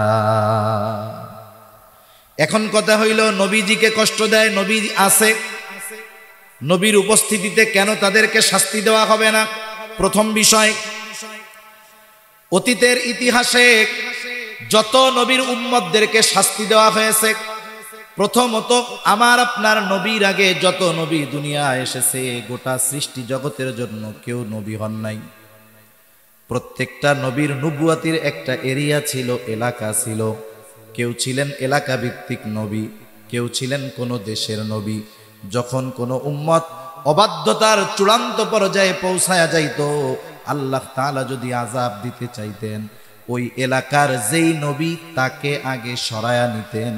এখন কথা হইল, নবীজিকে কষ্ট দেয়, নবী আছে, নবীর উপস্থিতিতে কেন তাদেরকে শাস্তি দেওয়া হবে না? প্রথম বিষয়, অতীতের ইতিহাসে যত নবীর উম্মতদেরকে শাস্তি দেওয়া হয়েছে, প্রথমত আমার আপনার নবীর আগে যত নবী দুনিয়ায় এসেছে, গোটা সৃষ্টি জগতের জন্য কেউ নবী হন নাই। প্রত্যেকটা নবীর নবুয়াতির একটা এরিয়া ছিল, এলাকা ছিল। কেউ ছিলেন এলাকা ভিত্তিক নবী, কেউ ছিলেন কোনো দেশের নবী। যখন কোনো উম্মত অবাধ্যতার চূড়ান্ত পর্যায়ে পৌঁছায়া যাইত, আল্লাহ তাআলা যদি আযাব দিতে চাইতেন, ওই এলাকার যেই নবী তাকে আগে সরায়া নিতেন,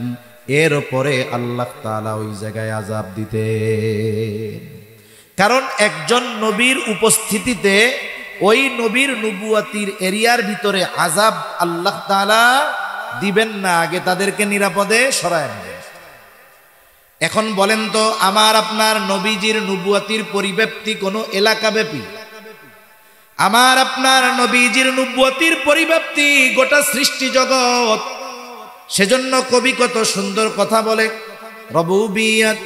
এরপরে আল্লাহ তাআলা ওই জায়গায় আযাব দিতেন। কারণ একজন নবীর উপস্থিতিতে ওই নবীর নবুয়াতির এরিয়ার ভিতরে আযাব আল্লাহ তাআলা দিবেন না, আগে তাদেরকে নিরাপদে সরায় নেবেন। এখন বলেন তো, আমার আপনার নবীজির নবুয়াতির পরিব্যাপ্তি কোনো এলাকাব্যাপী? আমার আপনার নবীজির নবুয়াতির পরিব্যাপ্তি গোটা সৃষ্টি জগৎ। সেজন্য কবি কত সুন্দর কথা বলে, রবুবিয়ত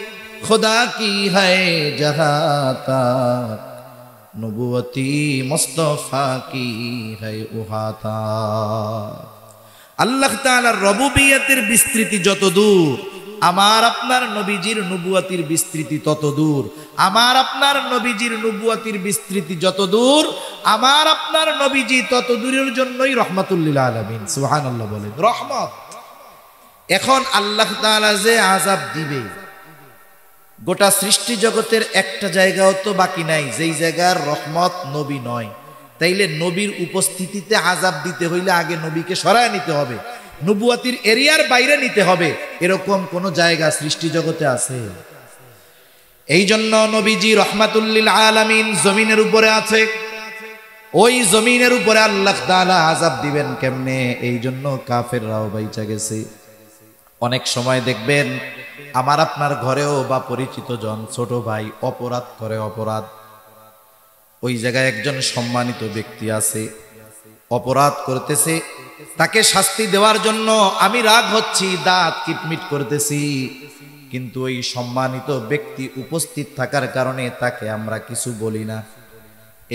খুদা কি হ্যায় জাহাতা, নবুয়তি মুস্তাফা কি হ্যায় উহাতা। আল্লাহ তাআলার রবুবিয়তের বিস্তৃতি যত দূর, আমার আপনার নবীজির নবুয়াতির বিস্তৃতি তত দূর। আমার আপনার নবীজির নবুয়াতির বিস্তৃতি যত দূর, আমার আপনার নবীজি তত দূরের জন্যই রহমাতুল লিল আলামিন। সুবহানাল্লাহ বলেন, রহমত। এখন আল্লাহ তাআলা যে আযাব দিবে, গোটা সৃষ্টি জগতের একটা জায়গাও তো বাকি নাই যেই জায়গার রহমত নবী নয়। তাইলে নবীর উপস্থিতিতে আযাব দিতে হইলে আগে নবীকে সরায় নিতে হবে, নবুয়াতির এরিয়ার বাইরে নিতে হবে। এরকম কোন জায়গা সৃষ্টি জগতে আছে? এই জন্য নবীজি রহমাতুল লিল আলামিন জমিনের উপরে আছে। ওই জমিনের উপরে আল্লাহ তাআলা আযাব দিবেন কেমনে? এই জন্য কাফেররাও বাইচা গেছে। অনেক সময় দেখবেন আমার আপনার ঘরেও বা পরিচিত জন, ছোট ভাই অপরাধ করে, অপরাধ, ওই জায়গায় একজন সম্মানিত ব্যক্তি আছে, অপরাধ করতেছে, তাকে শাস্তি দেওয়ার জন্য আমি রাগ হচ্ছি, দাঁত কিটমিট করতেছি, কিন্তু ওই সম্মানিত ব্যক্তি উপস্থিত থাকার কারণে তাকে আমরা কিছু বলি না।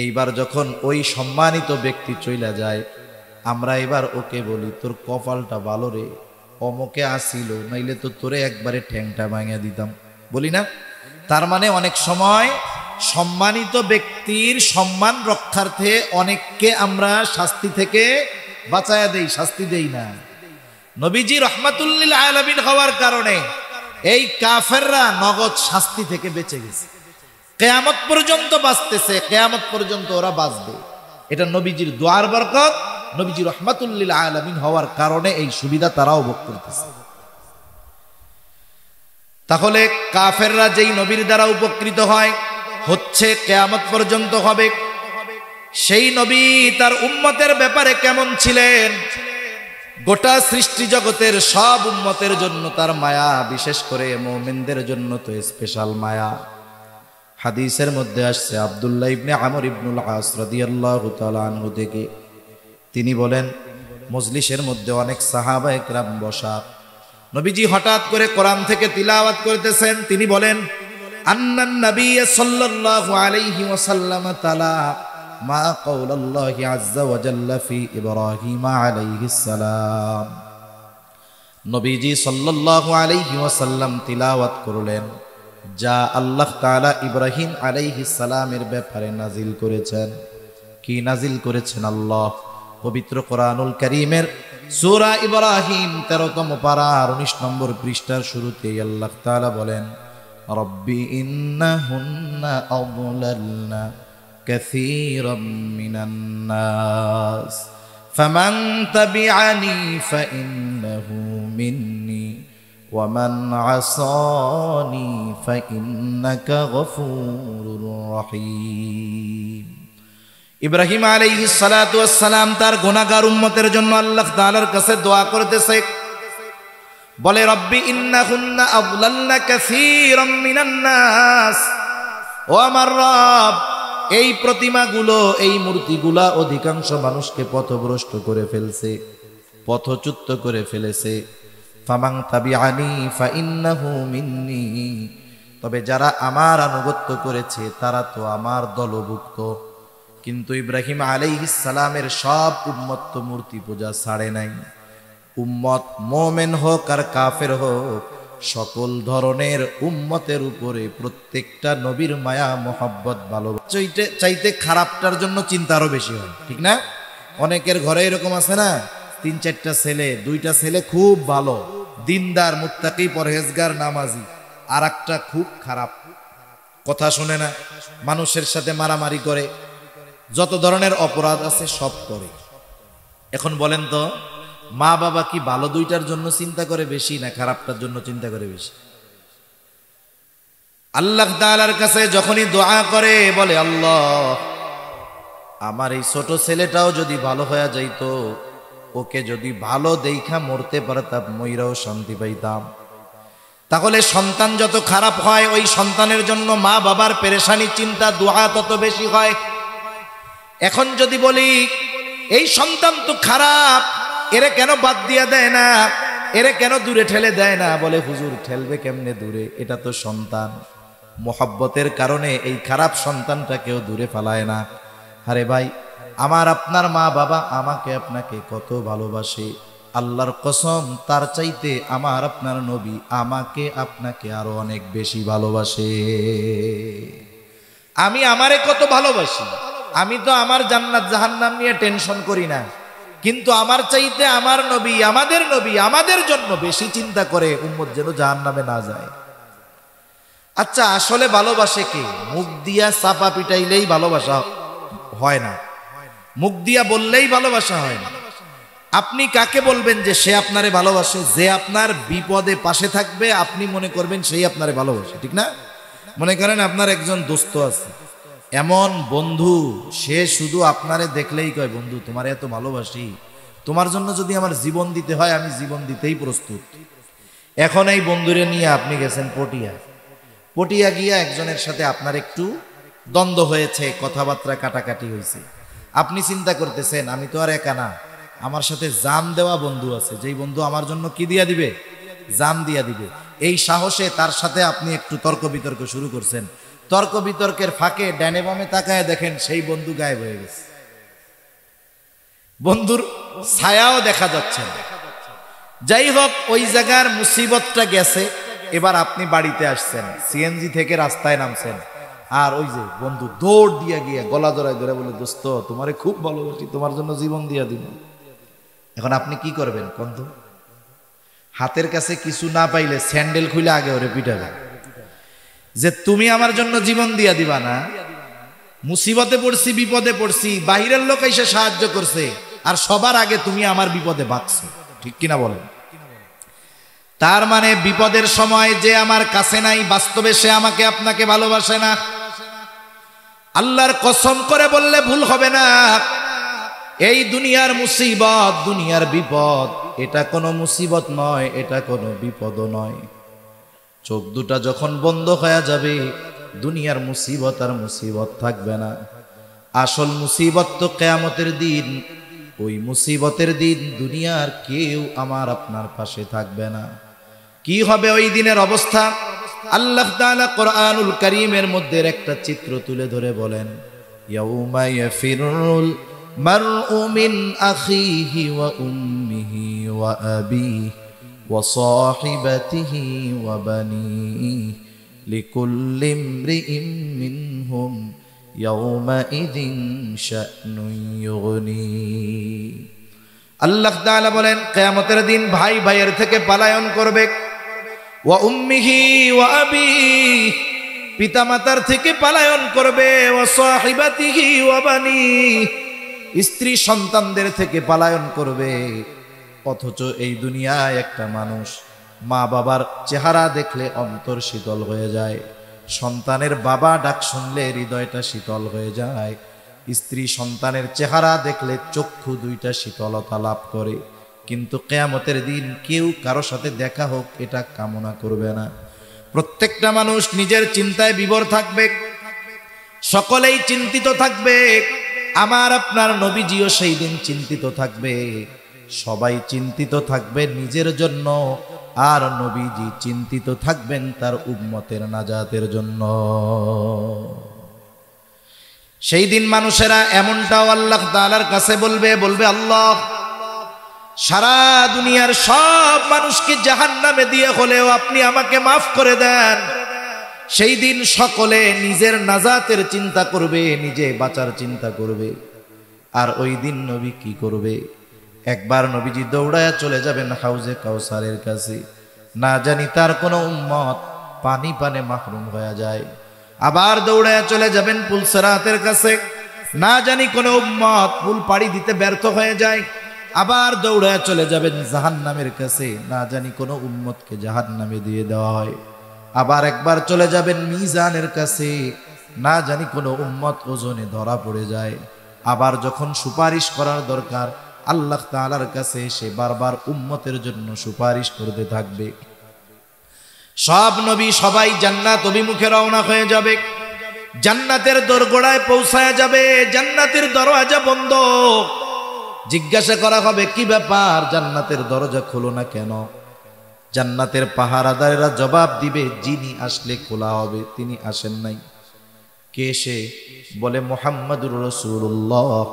এইবার যখন ওই সম্মানিত ব্যক্তি চইলা যায়, আমরা এবার ওকে বলি, তোর কপালটা ভালো রে, অমকে আসিল, নাইলে তো তোরে একবারে ঠ্যাংটা ভাঙিয়ে দিতাম, বলি না? তার মানে অনেক সময় সম্মানিত ব্যক্তির সম্মান রক্ষার্থে অনেককে আমরা শাস্তি থেকে বাঁচায়া দেই, শাস্তি দেই না। নবীজি রহমাতুল লিল আলামিন হওয়ার কারণে এই কাফেররা নগদ শাস্তি থেকে বেঁচে গেছে, কিয়ামত পর্যন্ত বাঁচতেছে, কিয়ামত পর্যন্ত ওরা বাঁচবে। এটা নবীজির দোয়ার বরকত, নবীজি রহমাতুল লিল আলামিন হওয়ার কারণে এই সুবিধা তারাও ভোগ করতেছে। তাহলে কাফেররা যেই নবীর দ্বারা উপকৃত হয়, হচ্ছে কিয়ামত পর্যন্ত হবে। সেই নবী তার উম্মতের ব্যাপারে কেমন ছিলেন? গোটা সৃষ্টি জগতের সব উম্মতের জন্য তার মায়া, বিশেষ করে মুমিনদের জন্য তো স্পেশাল মায়া। হাদিসের মধ্যে আসছে আব্দুল্লাহ ইবনে আমর ইবনুল আস রাদিয়াল্লাহু তাআলা আনহু থেকে, তিনি বলেন, মজলিসের মধ্যে অনেক সাহাবা একরাম বসা। নবীজি হঠাৎ করে কোরআন থেকে তিলাওয়াত করতেছেন। তিনি বলেন, আন্নান নবী সাল্লাল্লাহু আলাইহি ওয়াসাল্লাম তালা মা কাউলাল্লাহি আযজা ওয়া জাল্লা ফি ইব্রাহিম আলাইহিস সালাম। নবীজি সাল্লাল্লাহু আলাইহি ওয়াসাল্লাম তিলাওয়াত করলেন যা আল্লাহ তাআলা ইব্রাহিম আলাইহিস সালামের ব্যাপারে নাজিল করেছেন। কি নাজিল করেছেন? আল্লাহ পবিত্র কোরআনুল কারীমের সূরা ইব্রাহিম 13তম পারার 19 নম্বর পৃষ্ঠার শুরুতেই আল্লাহ তাআলা বলেন, রব্বি ইন্নাহুন্না আযলালনা কাসীরাম মিনান নাস ফামান তাবিআনি ফাইন্নাহু মিন্নি ওয়া মান আসানি ফাইন্নাকা গফুরুর রহিম। ইব্রাহিম আলাইহিস সালাতু ওয়াস সালাম তার গুনাহগার উম্মতের জন্য আল্লাহ তাআলার কাছে দোয়া করতেছে, বলে রব্বি ইন্নাহুন্না আযলালনা কাসীরাম মিনান নাস, ও আমার রব এই প্রতিমাগুলো, এই মূর্তিগুলা অধিকাংশ মানুষকে পথভ্রষ্ট করে ফেলছে, পথচ্যুত করে ফেলেছে। ফামান তাবিআনি ফাইন্নাহু মিন্নি, তবে যারা আমার আনুগত্য করেছে তারা তো আমার দলভুক্ত। কিন্তু ইব্রাহিম আলাইহিস সালামের সব উম্মত তো মূর্তি পূজা ছাড়ে নাই। উম্মত মোমেন হোক আর কাফের হোক, সকল ধরনের উম্মতের উপরে প্রত্যেকটা নবীর মায়া মোহাব্বত ভালোবাসা চাইতে খারাপটার জন্য চিন্তা আরো বেশি হয়, ঠিক না? অনেকের ঘরে এরকম আছে না, 3-4টা ছেলে, 2টা ছেলে খুব ভালো, দিনদার, মুত্তাকি, পরহেজগার, নামাজি, আর একটা খুব খারাপ, কথা শুনে না, মানুষের সাথে মারামারি করে, যত ধরনের অপরাধ আছে সব করে। এখন বলেন তো, মা বাবা কি ভালো দুইটার জন্য চিন্তা করে বেশি না খারাপটার জন্য চিন্তা করে বেশি? আল্লাহ তাআলার কাছে যখনই দোয়া করে, বলে আল্লাহ আমার এই ছোট ছেলেটাও যদি ভালো হয়ে যাইতো, ওকে যদি ভালো দেইখা মরতে পারতাম, মইরাও শান্তি পাইতাম। তাহলে সন্তান যত খারাপ হয়, ওই সন্তানের জন্য মা বাবার পেরেশানি, চিন্তা, দোয়া তত বেশি হয়। এখন যদি বলি এই সন্তান তো খারাপ, এরে কেন বাদ দিয়া দেয় না, এরে কেন দূরে ঠেলে দেয় না, বলে হুজুর ঠেলবে কেমনে দূরে, এটা তো সন্তান, মোহাব্বতের কারণে এই খারাপ সন্তানটাকেও দূরে ফালায় না। আরে ভাই, আমার আপনার মা বাবা আমাকে আপনাকে কত ভালোবাসে, আল্লাহর কসম তার চাইতে আমার আপনার নবী আমাকে আপনাকে আরো অনেক বেশি ভালোবাসে। আমি আমারে কত ভালোবাসি, আমি তো আমার জান্নাত জাহান্নাম নিয়ে টেনশন করি না, কিন্তু আমার চাইতে আমার নবী, আমাদের নবী আমাদের জন্য বেশি চিন্তা করে উম্মত যেন জাহান্নামে না যায়। আচ্ছা, আসলে ভালোবাসে কে? মুখ দিয়া চাপা পিটাইলেই ভালোবাসা হয় না, মুখ দিয়া বললেই ভালোবাসা হয় না। আপনি কাকে বলবেন যে সে আপনারে ভালোবাসে? যে আপনার বিপদে পাশে থাকবে, আপনি মনে করবেন সেই আপনারে ভালোবাসে, ঠিক না? মনে করেন আপনার একজন দোস্ত আছে, এমন বন্ধু, সে শুধু আপনারে দেখলেই কয় বন্ধু তোমার এত ভালোবাসি, তোমার জন্য যদি আমার জীবন দিতে হয় আমি জীবন দিতেই প্রস্তুত। এখন এই বন্ধুরে নিয়ে আপনি গেছেন পটিয়া গিয়া একজনের সাথে আপনার একটু দ্বন্দ্ব হয়েছে, কথাবার্তা কাটাকাটি হয়েছে। আপনি চিন্তা করতেছেন আমি তো আর একা না, আমার সাথে জান দেওয়া বন্ধু আছে, যেই বন্ধু আমার জন্য কি দিয়া দিবে? জান দিয়া দিবে। এই সাহসে তার সাথে আপনি একটু তর্ক বিতর্ক শুরু করছেন। তর্ক বিতর্কের ফাঁকে ডানে বামে তাকায় দেখেন সেই বন্ধু গায়েব হয়ে গেছে, বন্ধুর ছায়াও দেখা যাচ্ছে না। যাই হোক, ওই জায়গার মুসিবতটা গেছে। এবার আপনি বাড়িতে আসছেন, সিএনজি থেকে রাস্তায় নামছেন, আর ওই যে বন্ধু দৌড় দিয়া গিয়ে গলা জড়ায় ধরে বলে দোস্ত তোমারে খুব ভালোবাসি, তোমার জন্য জীবন দিয়া দিব। এখন আপনি কি করবেন? বন্ধু হাতের কাছে কিছু না পাইলে স্যান্ডেল খুলে আগে ওরে পিটাবে যে তুমি আমার জন্য জীবন দিয়া দিবা না? মুসিবতে পড়ছি, বিপদে পড়ছি, বাহিরের লোক এসে সাহায্য করছে, আর সবার আগে তুমি আমার বিপদে বাঁচছো, ঠিক কিনা বলেন? তার মানে বিপদের সময় যে আমার কাছে নাই, বাস্তবে সে আমাকে আপনাকে ভালোবাসে না। আল্লাহর কসম করে বললে ভুল হবে না, এই দুনিয়ার মুসিবত, দুনিয়ার বিপদ, এটা কোনো মুসিবত নয়, এটা কোনো বিপদও নয়। চোখ দুটা যখন বন্ধ হয়ে যাবে, দুনিয়ার মুসিবত আর মুসিবত থাকবে না। আসল মুসিবত তো কিয়ামতের দিন, ওই মুসিবতের দিন দুনিয়ার কেউ আমার আপনার পাশে থাকবে না। কি হবে ওই দিনের অবস্থা? আল্লাহ তাআলা কোরআনুল কারীমের মধ্যে একটা চিত্র তুলে ধরে বলেন, ইয়াউমা ইয়াফিরুল মারউ মিন আখিহি ওয়া উম্মিহি ওয়া আবিহি ওয়া সাহিবাতিহি ওয়া বানিহি লিকুল্লি ইমরিইম মিনহুম ইয়াউমাইযিন শা'নুন ইউগনি। আল্লাহ তাআলা বলেন, কিয়ামতের দিন ভাই ভাইয়ের থেকে পলায়ন করবে। ওয়া উম্মিহি ওয়া আবিহি, পিতামাতার থেকে পলায়ন করবে। ওয়া সাহিবাতিহি ওয়া বানিহি, স্ত্রী সন্তানদের থেকে পলায়ন করবে। অথচ এই দুনিয়ায় একটা মানুষ মা বাবার চেহারা দেখলে অন্তর শীতল হয়ে যায়, সন্তানের বাবা ডাক শুনলে হৃদয়টা শীতল হয়ে যায়, স্ত্রী সন্তানের চেহারা দেখলে চক্ষু দুইটা শীতলতা লাভ করে। কিন্তু কিয়ামতের দিন কেউ কারো সাথে দেখা হোক এটা কামনা করবে না। প্রত্যেকটা মানুষ নিজের চিন্তায় বিভোর থাকবে, সকলেই চিন্তিত থাকবে। আমার আপনার নবীজিও সেই দিন চিন্তিত থাকবে। সবাই চিন্তিত থাকবে নিজের জন্য, আর নবীজি চিন্তিত থাকবেন তার উম্মতের নাজাতের জন্য। সেই দিন মানুষেরা এমনটাও আল্লাহ তাআলার কাছে বলবে, আল্লাহ, সারা দুনিয়ার সব মানুষকে জাহান্নামে দিয়ে হলেও আপনি আমাকে মাফ করে দেন। সেই দিন সকলে নিজের নাজাতের চিন্তা করবে, নিজে বাঁচার চিন্তা করবে। আর ওই দিন নবী কি করবে? একবার নবীজি দৌড়ায়া চলে যাবেন হাউজে কাউসারের কাছে, না জানি তার কোনো উম্মত পানি পানে মাহরুম হয়ে যায়। আবার দৌড়ায়া চলে যাবেন পুল সিরাতের কাছে, না জানি কোনো উম্মত পুল পাড়ি দিতে ব্যর্থ হয়ে যায়। আবার দৌড়ায়া চলে যাবেন জাহান্নামের কাছে, না জানি কোনো উম্মতকে জাহান্নামে দিয়ে দেওয়া হয়। আবার একবার চলে যাবেন মিজানের কাছে, না জানি কোনো উম্মত ওজনে ধরা পড়ে যায়। আবার যখন সুপারিশ করার দরকার আল্লাহ তাআলার কাছে, সে বারবার উম্মতের জন্য সুপারিশ করতে থাকবে। সব নবী সবাই জান্নাত অভিমুখে রওনা হয়ে যাবে, জান্নাতের দোরগোড়ায় পৌঁছায়া যাবে, জান্নাতের দরওয়াজা বন্ধ। জিজ্ঞাসা করা হবে, কি ব্যাপার, জান্নাতের দরজা খোলো না কেন? জান্নাতের পাহারাদারেরা জবাব দিবে, যিনি আসলে খোলা হবে, তিনি আসেন নাই। কে সে? বলে মুহাম্মাদুর রাসূলুল্লাহ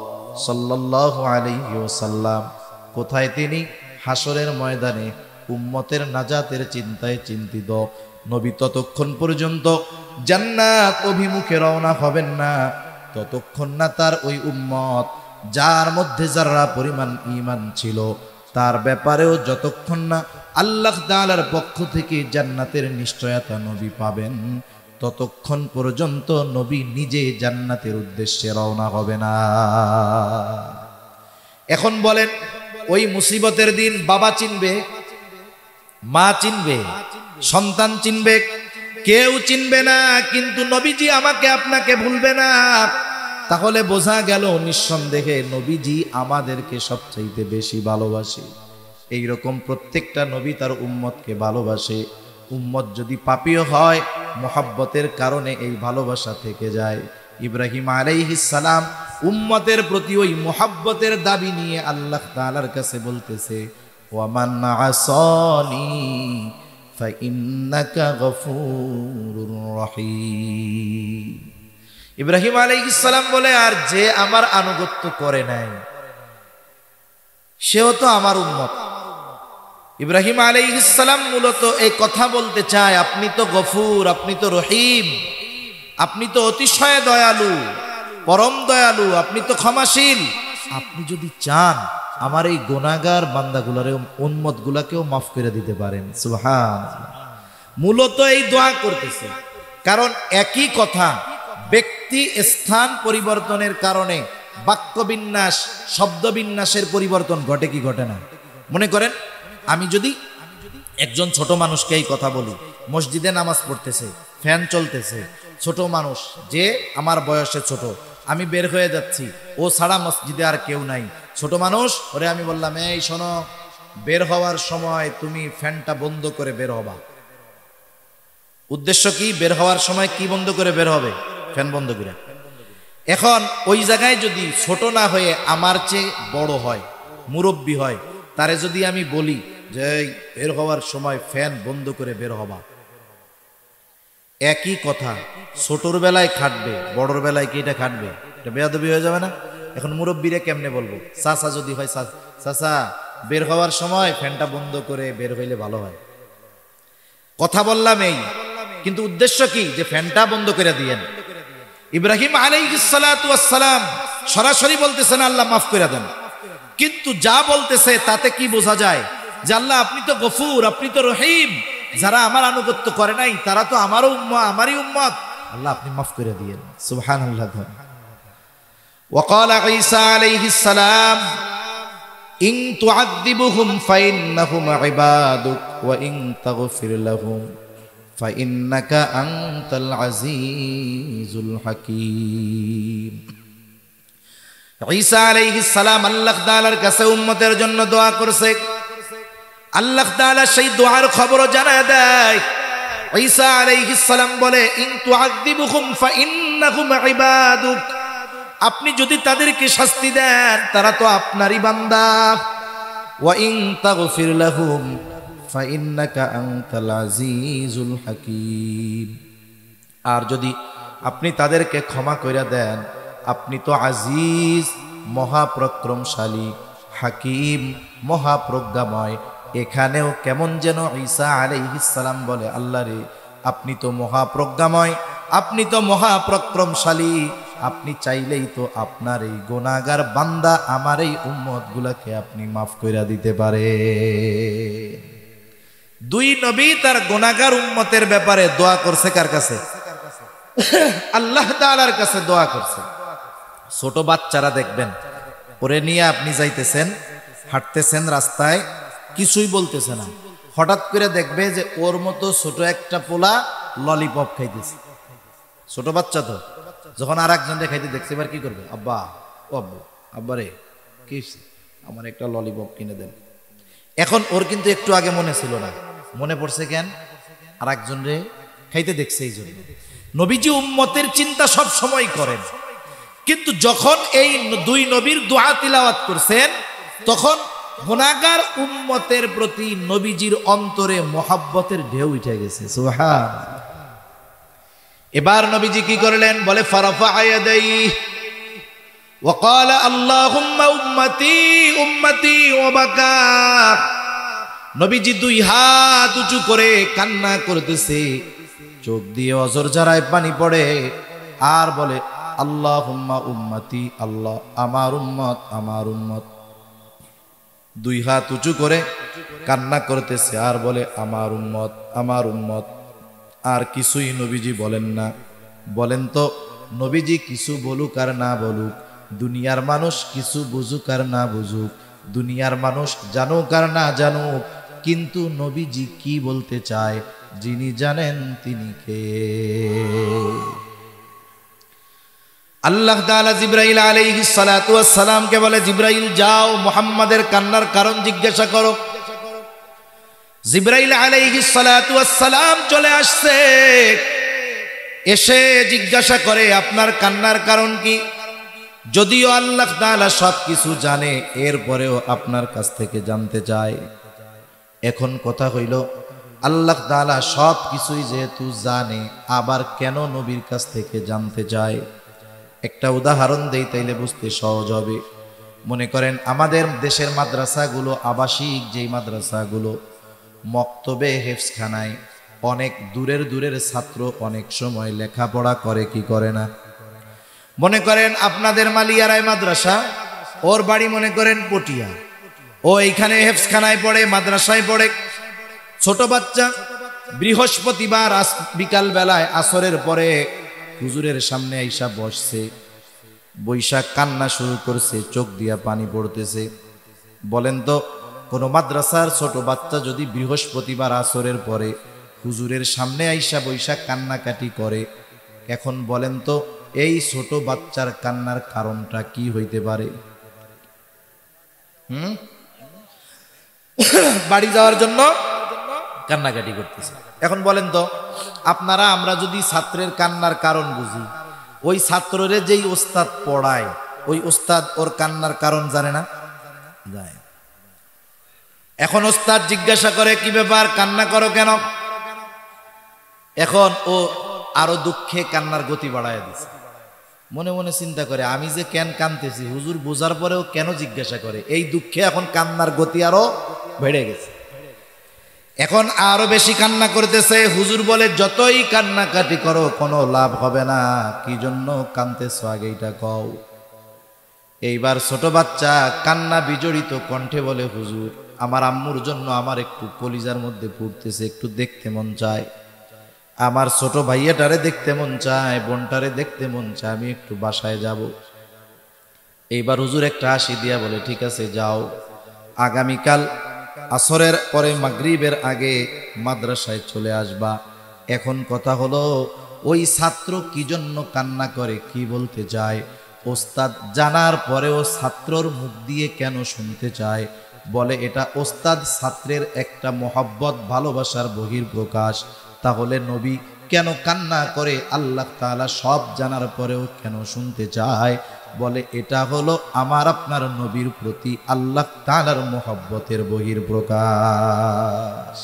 সাল্লাল্লাহু আলাইহি ওয়াসাল্লাম। কোথায় তিনি? হাসরের ময়দানে উম্মতের নাজাতের চিন্তায় চিন্তিত। নবী ততক্ষণ পর্যন্ত জান্নাত অভিমুখে রওনা হবেন না, ততক্ষণ না তার ওই উম্মত যার মধ্যে যারা পরিমাণ ঈমান ছিল তার ব্যাপারেও যতক্ষণ না আল্লাহ তাআলার পক্ষ থেকে জান্নাতের নিশ্চয়তা নবী পাবেন, ততক্ষণ পর্যন্ত নবী নিজে জান্নাতের উদ্দেশ্যে রওনা হবে না। এখন বলেন, ওই মুসিবতের দিন বাবা চিনবে, মা চিনবে, সন্তান চিনবে, কেউ চিনবে না। কিন্তু নবীজি আমাকে আপনাকে ভুলবে না। তাহলে বোঝা গেল নিঃসন্দেহে নবীজি আমাদেরকে সবচাইতে বেশি ভালোবাসে। এইরকম প্রত্যেকটা নবী তার উম্মতকে ভালোবাসে। উম্মত যদি পাপীও হয়, মুহাব্বতের কারণে এই ভালোবাসা থেকে যায়। ইব্রাহিম আলাইহিস সালাম উম্মতের প্রতি ওই মুহাব্বতের দাবি নিয়ে আল্লাহ তাআলার কাছে বলতেছে, ওয়ামান আসানি ফাইন্নাকা গফুরুর রহিম। ইব্রাহিম আলাইহিস সালাম বলে, আর যে আমার আনুগত্য করে নাই সেও তো আমার উম্মত। ইব্রাহিম আলাইহিস সালাম মূলত এই কথা বলতে চায়, আপনি তো গফুর, আপনি তো রহিম, আপনি তো অতিশয় দয়ালু, পরম দয়ালু, আপনি তো ক্ষমাশীল। আপনি যদি চান আমার এই গুনাহগার বান্দাগুলারে, উম্মতগুলাকেও মাফ করে দিতে পারেন। সুবহানাল্লাহ। মূলত এই দোয়া করতেছে, কারণ একই কথা ব্যক্তি স্থান পরিবর্তনের কারণে বাক্যবিন্যাস, শব্দবিন্যাসের পরিবর্তন ঘটে কি ঘটে না? মনে করেন আমি যদি একজন ছোট মানুষকে এই কথা বলি, মসজিদে নামাজ পড়তেছে, ফ্যান চলতেছে, ছোট মানুষ যে আমার বয়সে ছোট, আমি বের হয়ে যাচ্ছি, ও ছাড়া মসজিদে আর কেউ নাই, ছোট মানুষ, ওরে আমি বললাম, এই শোনো, বের হওয়ার সময় তুমি ফ্যানটা বন্ধ করে বের হবা। উদ্দেশ্য কি? বের হওয়ার সময় কি বন্ধ করে বের হবে? ফ্যান বন্ধ করে। এখন ওই জায়গায় যদি ছোট না হয়ে আমার চেয়ে বড় হয়, মুরব্বী হয়, তারে যদি আমি বলি যে বের হওয়ার সময় ফ্যান বন্ধ করে বের হবা, একই কথা ছোটর বেলায় খাটবে, বড়র বেলায় কি এটা খাটবে? এটা বেয়াদবি হয়ে যাবে না? এখন মুরব্বীরে কেমনে বলবো? চাচা যদি হয়, চাচা বের হওয়ার সময় ফ্যানটা বন্ধ করে বের হইলে ভালো হয়। কথা বললাম এই, কিন্তু উদ্দেশ্য কি? যে ফ্যানটা বন্ধ করে দিয়েন। ইব্রাহিম আলাইহিস সালাতু ওয়াস সালাম সরাসরি বলতেছেন আল্লাহ মাফ করে দেন, কিন্তু যা বলতেছে তাতে কি বোঝা যায়? যে আল্লাহ আপনি তো গফুর, আপনি তো রহিম, যারা আমার আনুগত্য করে নাই তারা তো আমারও উম্মত, আমারই উম্মত, আল্লাহ আপনি মাফ করে দিয়েন। সুবহানাল্লাহ। ওয়াকালা ঈসা আলাইহিস সালাম ইন তুআযিবুহুম ফাইন্নাহুম ইবাদুক ওয়া ইন তাগফির লাহুম ফাইন্নাকা আনতাল আজিজুল হাকীম। ঈসা আলাইহিস সালাম আল্লাহ তাআলার কাছে উম্মতের জন্য দোয়া করছে। আল্লাহ তাআলা সেই দোয়ার খবর জানায় দেয়। ঈসা আলাইহিস সালাম বলে ইন তুআযিবুহুম ফাইন্নাহুম ইবাদুক, আপনি যদি তাদেরকে শাস্তি দেন তারা তো আপনারই বান্দা। ওয়া ইন তাগফির লাহুম ফাইন্নাকা আনতাল আজিজুল হাকীম, আর যদি আপনি তাদেরকে ক্ষমা কইরা দেন আপনি তো আজিজ, মহাপরাক্রমশালী, হাকিম, মহাপ্রজ্ঞাময়। এখানেও কেমন যেন ঈসা আলাইহিস সালাম বলে আল্লাহ রে আপনি তো মহাপ্রজ্ঞাময়, আপনি তো মহাপরাক্রমশালী, আপনি চাইলেই তো আপনার এই গুনাহগার বান্দা আমার এই উম্মত গুলাকে আপনি মাফ কইরা দিতে পারে। দুই নবী তার গুনাহগার উম্মতের ব্যাপারে দোয়া করছে কার কাছে? আল্লাহ তাআলার কাছে দোয়া করছে। ছোট বাচ্চারা দেখবেন, ওরে নিয়ে আপনি যাইতেছেন, হাঁটতেছেন রাস্তায়, কিছুই বলতেছে না, হঠাৎ করে দেখবে যে ওর মতো ছোট একটা পোলা ললিপপ খাইতেছে। ছোট বাচ্চা তো, যখন আর একজনকে খাইতে দেখছে এবার কি করবে? আব্বা, ও আব্বু, আব্বা রে কি আমার একটা ললিপপ কিনে দেন। এখন ওর কিন্তু একটু আগে মনে ছিল না, মনে পড়ছে কেন? আর একজন রে খাইতে দেখছে এই জন্য। নবীজি উম্মতের চিন্তা সব সময় করেন, কিন্তু যখন এই দুই নবীর দোয়া তিলাওয়াত করছেন তখন গুনাহগার উম্মতের প্রতি নবীজির অন্তরে মহব্বতের ঢেউ উঠে গেছে। সুবহানাল্লাহ। এবার নবীজি কি করলেন? বলে ফারাফা ইয়াদাইহি ওয়া ক্বালা আল্লাহুম্মা উম্মতি উম্মতি ওয়া বাকা। নবীজি দুই হাত উঁচু করে কান্না করতেছে, চোখ দিয়ে অজর জারায় পানি পড়ে, আর বলে আল্লাহুম্মা উম্মতি, আল্লাহ আমার উম্মত, আমার উম্মত। দুই হাত উঁচু করে কান্না করতেছে আর বলে আমার উম্মত, আমার উম্মত। আর কিছুই নবীজি বলেন না। বলেন তো, নবীজি কিছু বলুক আর না বলুক, দুনিয়ার মানুষ কিছু বুঝুক আর না বুঝুক, দুনিয়ার মানুষ জানুক আর না জানুক, কিন্তু নবীজি কি বলতে চায় যিনি জানেন তিনি কে? আল্লাহ তাআলা জিবরাইল আলাইহিস সালাতু ওয়াস সালামকে বলে, জিবরাইল যাও মুহাম্মাদের কান্নার কারণ জিজ্ঞাসা করো। জিবরাইল আলাইহিস সালাতু ওয়াস সালাম চলে আসছে, এসে জিজ্ঞাসা করে আপনার কান্নার কারণ কি? যদিও আল্লাহ তাআলা সব কিছু জানে, এরপরেও আপনার কাছ থেকে জানতে চায়। এখন কথা হইল, আল্লাহ তাআলা সব কিছুই যেহেতু জানে, আবার কেন নবীর কাছ থেকে জানতে চায়? একটা উদাহরণ দেই, তাইলে বুঝতে সহজ হবে। মনে করেন আমাদের দেশের মাদ্রাসাগুলো, আবাসিক যেই মাদ্রাসাগুলো, মক্তবে হেফজখানায় অনেক দূরের দূরের ছাত্র অনেক সময় লেখাপড়া করে কি করে না? মনে করেন আপনাদের মালিয়ারায় মাদ্রাসা, ওর বাড়ি মনে করেন পটিয়া, ও এইখানে হেফজখানায় পড়ে, মাদ্রাসায় পড়ে। ছোট বাচ্চা বৃহস্পতিবার বিকাল বেলায় আসরের পরে হুজুরের সামনে আইসা বসছে, বৈশাখ কান্না শুরু করছে, চোখ দিয়া পানি পড়তেছে। বলেন তো, কোন মাদ্রাসার ছোট বাচ্চা যদি বৃহস্পতিবার আসরের পরে হুজুরের সামনে আইসা বৈশাখ কান্নাকাটি করে, এখন বলেন তো এই ছোট বাচ্চার কান্নার কারণটা কি হইতে পারে? বাড়ি যাওয়ার জন্য কান্নাকাটি করতেছে। এখন বলেন তো, আপনারা আমরা যদি ছাত্রের কান্নার কারণ বুঝি, ওই ছাত্ররে যেই ওস্তাদ পড়ায় ওই ওস্তাদ ওর কান্নার কারণ জানে না? জানে। এখন ওস্তাদ জিজ্ঞাসা করে কি ব্যাপার, কান্না করো কেন? এখন ও আরো দুঃখে কান্নার গতি বাড়ায় দিছে। মনে মনে চিন্তা করে আমি যে কেন কাঁদতেছি, হুজুর বোঝার পরেও কেন জিজ্ঞাসা করে, এই দুঃখে এখন কান্নার গতি আরো বেড়ে গেছে। এখন আরো বেশি কান্না করতেছে। হুজুর বলে যতই কান্নাকাটি করো কোনো লাভ হবে না, কি জন্য কাঁদতেছো আগে এটা কও। এইবার ছোট বাচ্চা কান্না বিজড়িত কণ্ঠে বলে, হুজুর আমার আম্মুর জন্য আমার একটু কলিজার মধ্যে পড়তেছে, একটু দেখতে মন চায়, আমার ছোট ভাইয়াটারে দেখতে মন চায়, বোনটারে দেখতে মন চায়, আমি একটু বাসায় যাব। এইবার হুজুর একটা হাসি দিয়া বলে, ঠিক আছে যাও, আগামীকাল আসরের পরে মাগরিবের আগে মাদ্রাসায় চলে আসবা। এখন কথা হলো ওই ছাত্র কি জন্য কান্না করে, কি বলতে চায়, ওস্তাদ জানার পরেও ছাত্রর মুখ দিয়ে কেন শুনতে চায়? বলে এটা ওস্তাদ ছাত্রের একটা মহব্বত ভালোবাসার বহির্প্রকাশ। তাহলে নবী কেন কান্না করে আল্লাহ তাআলা সব জানার পরেও কেন শুনতে চায়? বলে এটা হলো আমার আপনার নবীর প্রতি আল্লাহ তাআলার মহব্বতের বহির্প্রকাশ।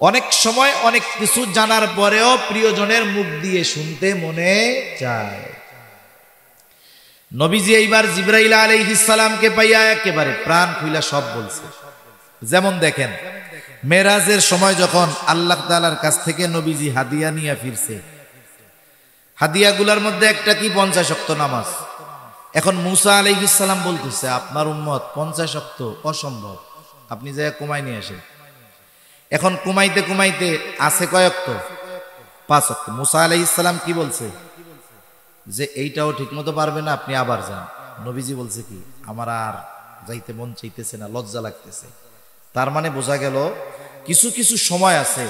অনেক সময় অনেক কিছু জানার পরেও প্রিয়জনের মুখ দিয়ে শুনতে মনে চায়। নবীজি এইবার জিবরাইল আলাইহিস সালামকে পাইয়া একেবারে প্রাণ খুইলা সব বলছে। যেমন দেখেন মেরাজের সময় যখন আল্লাহ তাআলার কাছ থেকে নবীজি হাদিয়া নিয়ে ফিরছে, হাদিয়াগুলোর মধ্যে একটা কি 50 ওয়াক্ত নামাজ। এখন মুসা আলাইহিস সালাম বলতেছে আপনার উম্মত 50 ওয়াক্ত অসম্ভব, আপনি যাইয়া কমাই নিয়ে আসেন। এখন কমাইতে কমাইতে আছে কয় ওয়াক্ত? 5 ওয়াক্ত। মুসা আলাইহিস সালাম কি বলছে যে এইটাও ঠিকমতো পারবে না, আপনি আবার যান। নবীজি বলছে কি আমার আর যাইতে মন চাইতেছে না, লজ্জা লাগতেছে। তার মানে বোঝা গেল কিছু কিছু সময় আছে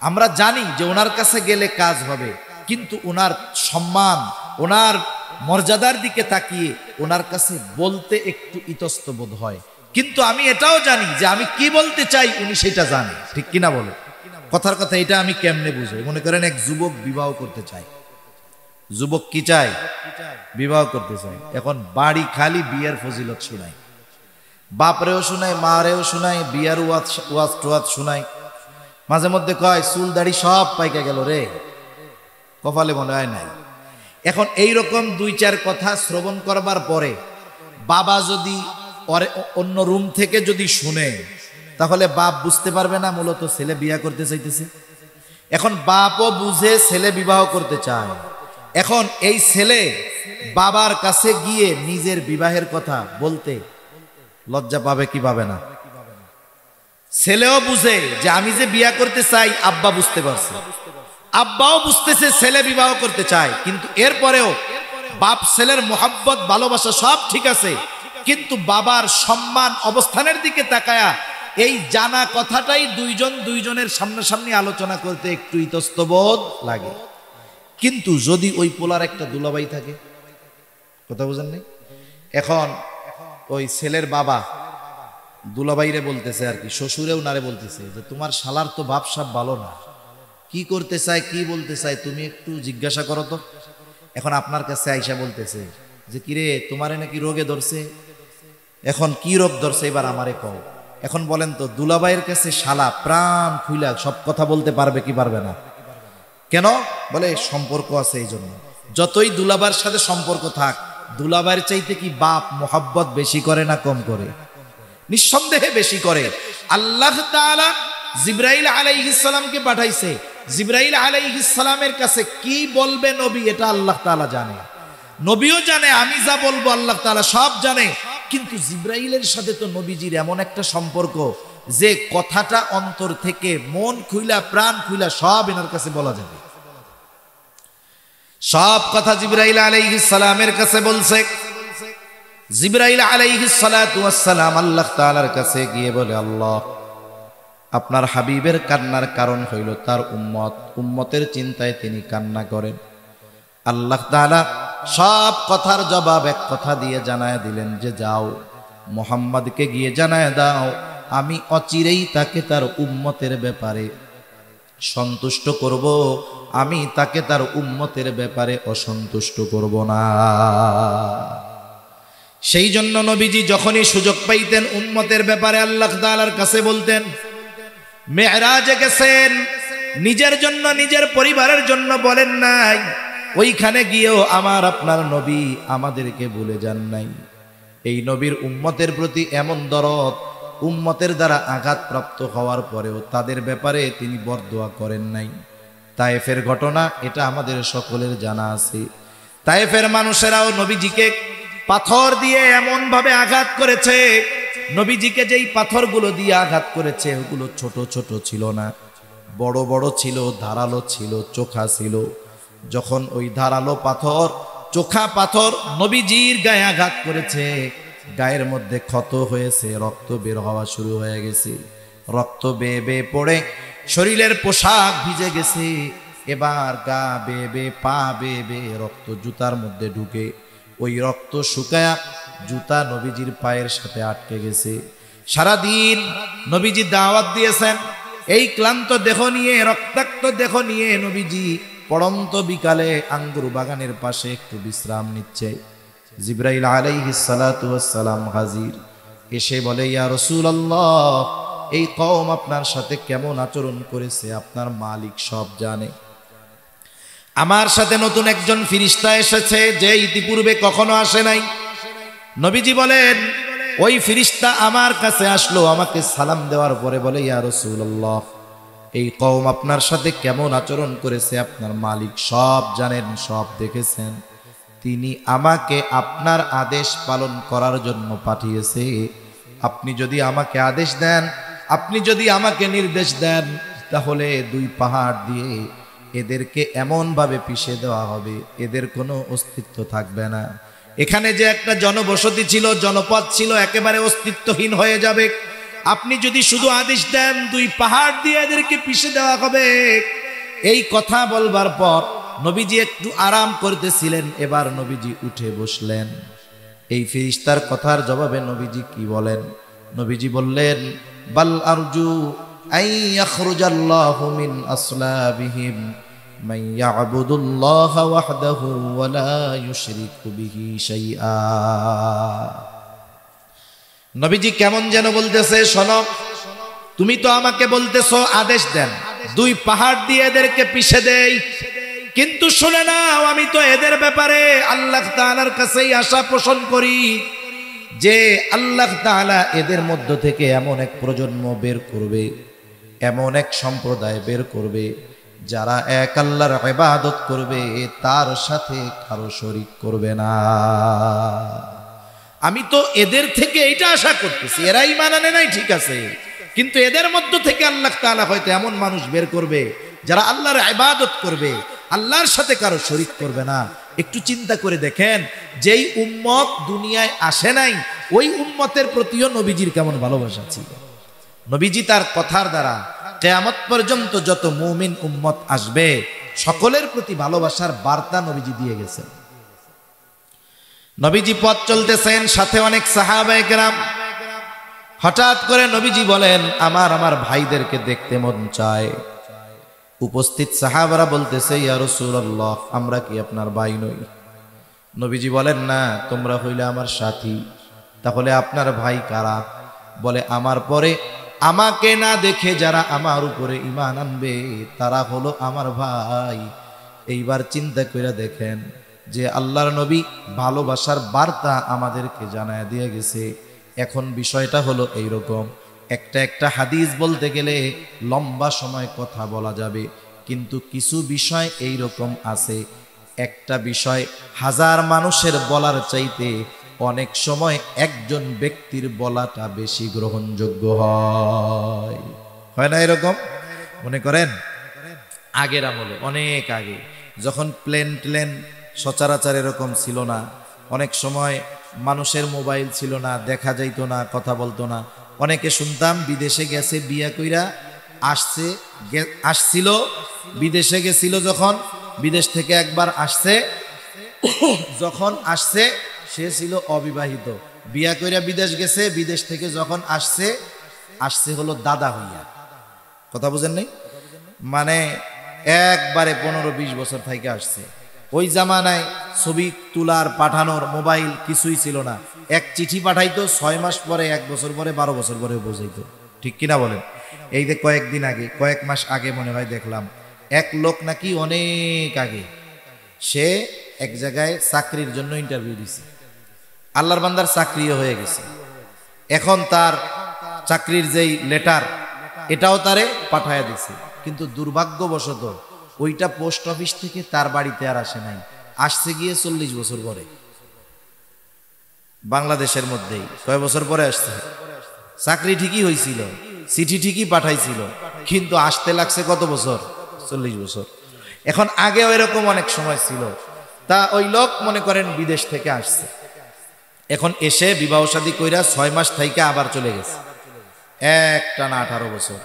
আমরা জানি যে ওনার কাছে গেলে কাজ হবে, কিন্তু ওনার সম্মান ওনার মর্যাদার দিকে তাকিয়ে ওনার কাছে বলতে একটু ইতস্তত বোধ হয়। কিন্তু আমি এটাও জানি যে আমি কি বলতে চাই উনি সেটা জানে, ঠিক কিনা বলে? কথার কথা এটা আমি কেমনে বুঝি? মনে করেন এক যুবক বিবাহ করতে চায়, যুবক কি চায়? বিবাহ করতে চায়। এখন বাড়ি খালি বিয়ের ফজিলত শোনায়, বাপরেও শোনায়, মারেও শোনায়, বিয়ার ওয়াজ টোয়াজ শোনায়। মাঝে মধ্যে কয় চুল দাড়ি সব পাইকা গেল রে, কপালে মনে হয় নাই। এখন এইরকম 2-4 কথা শ্রবণ করবার পরে বাবা যদি অন্য রুম থেকে যদি শুনে, তাহলে বাপ বুঝতে পারবে না মূলত ছেলে বিয়ে করতে চাইতেছে। এখন বাপও বুঝে ছেলে বিবাহ করতে চায়। এখন এই ছেলে বাবার কাছে গিয়ে নিজের বিবাহের কথা বলতে লজ্জা পাবে কি পাবে না? ছেলেও বুঝে যে আমি যে বিয়ে করতে চাই, আব্বা বুঝতে পারছে, আব্বাও বুঝতেছে ছেলে বিবাহ করতে চায়। কিন্তু এরপরেও বাপ ছেলের মোহাব্বত ভালোবাসা সব ঠিক আছে, কিন্তু বাবার সম্মান অবস্থানের দিকে তাকায়া এই জানা কথাটাই দুইজনের সামনাসামনি আলোচনা করতে একটু ইতস্তবোধ লাগে। কিন্তু যদি ওই পোলার একটা দুলাভাই থাকে, কথা বুঝেন নাই? এখন ওই ছেলের বাবা দুলাভাইরে বলতেছে আর কি, শ্বশুরেও নারে বলতেছে যে তোমার শালার তো বাপ সাপ ভালো না, কি করতে চায় কি বলতে চায় তুমি একটু জিজ্ঞাসা করো তো। এখন আপনার কাছে আইসা বলতেছে যে কিরে তোমারে নাকি রোগে ধরছে, এখন কি রোগ ধরছে এবার আমারে কও। এখন বলেন তো দুলাভাইয়ের কাছে শালা প্রাণ খুইলা সব কথা বলতে পারবে কি পারবে না? কেন? বলে সম্পর্ক আছে এই জন্য। যতই দুলাভাইয়ের সাথে সম্পর্ক থাক, দুলাভাইয়ের চাইতে কি বাপ মোহাব্বত বেশি করে না কম করে? নিঃসন্দেহে বেশি করে। আল্লাহ তাআলা জিবরাইল আলাইহিস সালামকে পাঠাইছে, জিবরাইল আলাইহিস সালামের কাছে কি বলবে নবী এটা আল্লাহ তাআলা জানে, নবীও জানে, আমি যা বলবো আল্লাহ তাআলা সব জানে। কিন্তু জিবরাইলের সাথে তো নবীজির এমন একটা সম্পর্ক যে কথাটা অন্তর থেকে মন খুইলা প্রাণ খুইলা সব এনার কাছে বলা যাবে। সব কথা জিবরাইল আলাইহিস সালামের কাছে বলছে। জিবরাইল আলাইহিস সালাতু ওয়াস সালাম আল্লাহ তাআলার কাছে গিয়ে বলে, আল্লাহ আপনার হাবিবের কান্নার কারণ হইল তার উম্মতের চিন্তায় তিনি কান্না করেন। আল্লাহ তাআলা সব কথার জবাব এক কথা দিয়ে জানায় দিলেন যে যাও মুহাম্মদকে গিয়ে জানায় দাও আমি অচিরেই তাকে তার উম্মতের ব্যাপারে সন্তুষ্ট করব, আমি তাকে তার উম্মতের ব্যাপারে অসন্তুষ্ট করব না। সেই জন্য নবীজি যখনই সুযোগ পাইতেন উম্মতের ব্যাপারে আল্লাহ তাআলার কাছে বলতেন। মেরাজে গেছেন, নিজের জন্য নিজের পরিবারের জন্য বলেন নাই, ওইখানে গিয়েও আমার আপনার নবী আমাদেরকে ভুলে যান নাই। এই নবীর উম্মতের প্রতি এমন দরদ, উম্মতের দ্বারা আঘাতপ্রাপ্ত হওয়ার পরেও তাদের ব্যাপারে তিনি বরদোয়া করেন নাই। তায়েফের ঘটনা এটা আমাদের সকলের জানা আছে। তায়েফের মানুষেরাও নবীজিকে পাথর দিয়ে এমন ভাবে আঘাত করেছে, নবীজিকে যেই পাথরগুলো দিয়ে আঘাত করেছে ওগুলো ছোট ছোট ছিল না, বড় বড় ছিল, ধারালো ছিল, চোখা ছিল। যখন ওই ধারালো পাথর, চোখা পাথর নবীজির গায়ে আঘাত করেছে, গায়ের মধ্যে ক্ষত হয়েছে, রক্ত বের হওয়া শুরু হয়ে গেছে। রক্ত বেয়ে বেয়ে পড়ে শরীরের পোশাক ভিজে গেছে। এবার গা বেয়ে বেয়ে, পা বেয়ে বেয়ে রক্ত জুতার মধ্যে ঢুকে ওই রক্ত শুকায়া জুতা নবীজির পায়ের সাথে আটকে গেছে। সারাদিন নবীজি দাওয়াত দিয়েছেন, এই ক্লান্ত দেহ নিয়ে, রক্তাক্ত দেহ নিয়ে নবীজি পড়ন্ত বিকালে আঙ্গুর বাগানের পাশে একটু বিশ্রাম নিচ্ছে। জিবরাইল আলাইহিস সালাতু ওয়াস সালাম হাজির, এসে বলে, ইয়া রাসূলুল্লাহ, এই কওম আপনার সাথে কেমন আচরণ করেছে আপনার মালিক সব জানে। আমার সাথে নতুন একজন ফেরেশতা এসেছে যে ইতিপূর্বে কখনো আসে নাই। নবীজি বলেন, ওই ফেরেশতা আমার কাছে আসলো, আমাকে সালাম দেওয়ার পরে বলে, ইয়া রাসূলুল্লাহ, এই কওম আপনার সাথে কেমন আচরণ করেছে আপনার মালিক সব জানেন, সব দেখেছেন। তিনি আমাকে আপনার আদেশ পালন করার জন্য পাঠিয়েছে। আপনি যদি আমাকে আদেশ দেন, আপনি যদি আমাকে নির্দেশ দেন, তাহলে দুই পাহাড় দিয়ে এদেরকে এমন ভাবে পিষে দেওয়া হবে, এদের কোনো অস্তিত্ব থাকবে না। এখানে যে একটা জনবসতি ছিল, জনপদ ছিল, একেবারে অস্তিত্বহীন হয়ে যাবে। আপনি যদি শুধু আদেশ দেন, দুই পাহাড় দিয়ে এদেরকে পিষে দেওয়া হবে। এই কথা বলবার পর নবীজি একটু আরাম করতেছিলেন, এবার নবীজি উঠে বসলেন। এই ফেরেশতার কথার জবাবে নবীজি কি বলেন? নবীজি বললেন, বাল আরজু আই ইয়াখরুজাল্লাহু মিন আসলাবিহিম মান ইয়াবুদুল্লাহা ওয়াহদাহু ওয়া লা ইউশরিকু বিহি শাইআ। নবীজি কেমন যেন বলতেছে, শোনো, তুমি তো আমাকে বলতেছো আদেশ দেন, দুই পাহাড় দিয়ে এদেরকে পিষে দেই, কিন্তু শুনে নাও, আমি তো এদের ব্যাপারে আল্লাহ তাআলার কাছেই আশা পোষণ করি যে আল্লাহ তাআলা এদের মধ্য থেকে এমন এক প্রজন্ম বের করবে, এমন এক সম্প্রদায় বের করবে যারা এক আল্লাহর ইবাদত করবে, তার সাথে কারো শরীক করবে না। আমি তো এদের থেকে এইটা আশা করতেছি, এরাই মানানে নাই ঠিক আছে, কিন্তু এদের মধ্য থেকে আল্লাহ তাআলা হয়তো এমন মানুষ বের করবে যারা আল্লাহর ইবাদত করবে, আল্লাহর সাথে কারো শরীক করবে না। একটু চিন্তা করে দেখেন, যেই উম্মত দুনিয়ায় আসে নাই, ওই উম্মতের প্রতিও নবীজির কেমন ভালোবাসা ছিল। নবীজি তার কথার দ্বারা কিয়ামত পর্যন্ত যত মুমিন উম্মত আসবে সকলের প্রতি ভালোবাসার বার্তা নবীজি দিয়ে গেছেন। নবীজি পথ চলতেছেন, সাথে অনেক সাহাবায়ে কেরাম। হঠাৎ করে নবীজি বলেন, আমার ভাইদেরকে দেখতে মন চায়। উপস্থিত সাহাবারা বলতেছে, ইয়া রাসূলুল্লাহ, আমরা কি আপনার ভাই নই? নবীজি বলেন, না, তোমরা হইলে আমার সাথী। তাহলে আপনার ভাই কারা? বলে, আমার পরে আমাকে না দেখে যারা আমার উপরে ঈমান আনবে তারা হলো আমার ভাই। এইবার চিন্তা করে দেখেন যে আল্লাহর নবী ভালোবাসার বার্তা আমাদেরকে জানায় দিয়ে গেছে। এখন বিষয়টা হলো এইরকম, একটা হাদিস বলতে গেলে লম্বা সময় কথা বলা যাবে, কিন্তু কিছু বিষয় এইরকম আছে, একটা বিষয় হাজার মানুষের বলার চাইতে অনেক সময় একজন ব্যক্তির বলাটা বেশি গ্রহণযোগ্য হয় না? এরকম মনে করেন আগের আমলে, অনেক আগে যখন প্লেন সচরাচর এরকম ছিল না, অনেক সময় মানুষের মোবাইল ছিল না, দেখা যাইতো না, কথা বলতো না। অনেকে শুনতাম বিদেশে গেছে, বিয়া কইরা আসছিল, বিদেশে গেছিল, যখন বিদেশ থেকে একবার আসছে, যখন আসছে সে ছিল অবিবাহিত, বিয়া কইরা বিদেশ গেছে, বিদেশ থেকে যখন আসছে হলো দাদা হইয়া। কথা বুঝেন নাই? মানে একবারে 15-20 বছর থেকে আসছে। ওই জামানায় ছবি তোলার পাঠানোর মোবাইল কিছুই ছিল না। এক চিঠি পাঠাইতো 6 মাস পরে, 1 বছর পরে, 12 বছর পরে বোঝাইতো। ঠিক কিনা বলেন? এই যে কয়েকদিন আগে, কয়েক মাস আগে মনে হয় দেখলাম এক লোক নাকি অনেক আগে সে এক জায়গায় চাকরির জন্য ইন্টারভিউ দিছে, আল্লাহর বান্দার চাকরিও হয়ে গেছে। এখন তার চাকরির যেই লেটার এটাও তারে পাঠায়া দিছে, কিন্তু দুর্ভাগ্যবশত ওইটা পোস্ট অফিস থেকে তার বাড়িতে আর আসে নাই, আসছে গিয়ে 40 বছর পরে। বাংলাদেশের মধ্যেই কয় বছর পরে আসছে। চাকরি ঠিকই হয়েছিল, চিঠি ঠিকই পাঠাইছিল, কিন্তু আসতে লাগছে কত বছর? 40 বছর। এখন আগেও এরকম অনেক সময় ছিল। তা ওই লোক মনে করেন বিদেশ থেকে আসছে, এখন এসে বিবাহ শাদী কইরা 6 মাস থেকে আবার চলে গেছে, একটানা 18 বছর।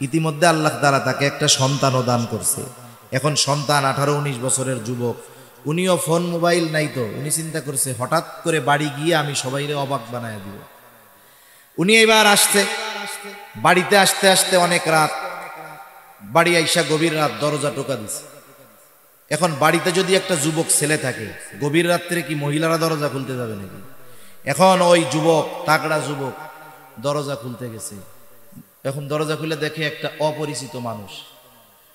ইতিমধ্যে আল্লাহ তাআলা তাকে একটা সন্তানও দান করছে। এখন সন্তান 18-19 বছরের যুবক, উনিও ফোন মোবাইল নাই তো, উনি চিন্তা করছে হঠাৎ করে বাড়ি গিয়ে আমি সবাইরে অবাক বানায় দিব। উনি এবার আসছে, বাড়িতে আসতে আসতে অনেক রাত, বাড়ি আইসা গভীর রাত দরজা টোকা দিছে। এখন বাড়িতে যদি একটা যুবক ছেলে থাকে, গভীর রাত্রে কি মহিলারা দরজা খুলতে যাবে নাকি? এখন ওই যুবক, তাগড়া যুবক, দরজা খুলতে গেছে। এখন দরজা খুলে দেখে একটা অপরিচিত মানুষ,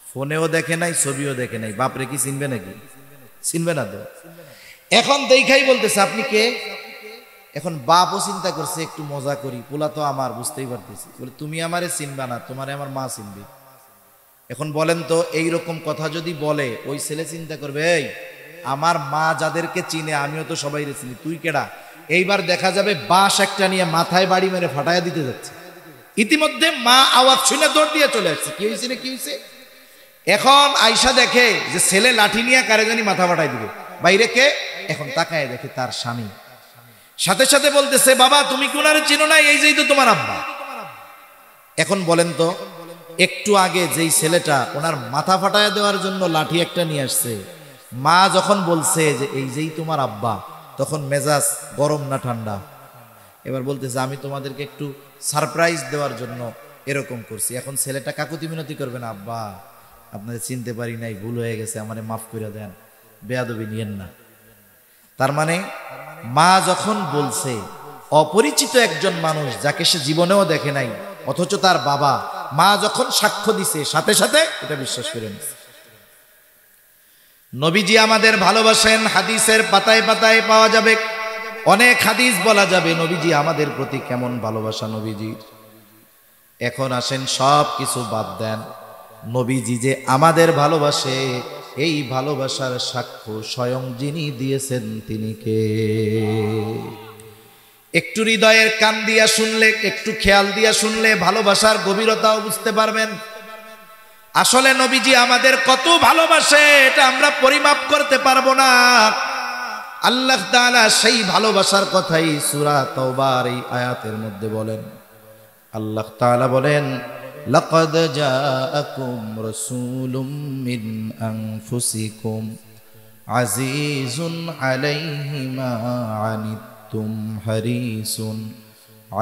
ফোনেও দেখে নাই, ছবিও দেখে নাই। বাপরে কি চিনবে নাকি? চিনবে না তো। এখন দেখাই বলতেছে আপনি কে? এখন বাপও চিন্তা করছে একটু মজা করি, পোলা তো আমার, বুঝতেই পারতেছি। বলে তুমি আমারে চিনবা না, তোমারে আমার মা চিনবে। এখন বলেন তো এইরকম কথা যদি বলে, ওই ছেলে চিন্তা করবে এই আমার মা যাদেরকে চিনে আমিও তো সবাই চিনি, তুই কেডা? এইবার দেখা যাবে বাঁশ একটা নিয়ে মাথায় বাড়ি মেরে ফাটাইয়া দিতে যাচ্ছে। ইতিমধ্যে মা আওয়াজ শুনে দৌড় দিয়ে চলে আসছে, কি হয়েছে রে, কি হয়েছে? এখন আয়শা দেখে যে ছেলে লাঠি নিয়ে কারে জানি মাথা ফাটাই দিবে, বাইরে কে? এখন তাকায় দেখে তার স্বামী। সাথে সাথে বলতেছে বাবা তুমি কি ওনারে চিনো না? এই যেই তো তোমার আব্বা। এখন বলেন তো একটু আগে যেই ছেলেটা ওনার মাথা ফাটায় দেওয়ার জন্য লাঠি একটা নিয়ে আসছে, মা যখন বলছে যে এই যেই তোমার আব্বা, তখন মেজাজ গরম না ঠান্ডা? এবার বলতেছে আমি তোমাদেরকে একটু সারপ্রাইজ দেওয়ার জন্য এরকম করছি। এখন ছেলেটা কাকুতি মিনতি করবে না, আব্বা আপনাদের চিনতে পারি নাই, ভুল হয়ে গেছে, আমারে মাফ করে দেন, বেয়াদবি নিয়েন না। তার মানে মা যখন বলছে, অপরিচিত একজন মানুষ যাকে সে জীবনেও দেখে নাই, অথচ তার বাবা, মা যখন সাক্ষ্য দিছে সাথে সাথে এটা বিশ্বাস করে নিছে। নবীজি আমাদের ভালোবাসেন, হাদিসের পাতায় পাতায় পাওয়া যাবে, অনেক হাদিস বলা যাবে নবীজি আমাদের প্রতি কেমন ভালোবাসা নবীজির। এখন আসেন সব কিছু বাদ দেন, নবীজি যে আমাদের ভালোবাসে, এই ভালোবাসার সাক্ষ্য স্বয়ং যিনি দিয়েছেন তিনি কে? একটু হৃদয়ের কান দিয়া শুনলে, একটু খেয়াল দিয়া শুনলে ভালোবাসার গভীরতাও বুঝতে পারবেন। আসলে নবীজি আমাদের কত ভালোবাসে এটা আমরা পরিমাপ করতে পারবো না। আল্লাহ তাআলা সেই ভালোবাসার কথাই সূরা তাওবার এই আয়াতের মধ্যে বলেন। আল্লাহ তাআলা বলেন লাকাদ জাআকুম রাসূলুম মিন আনফুসিকুম আজিজুন আলাইহি মা আনিতুম হারিসুন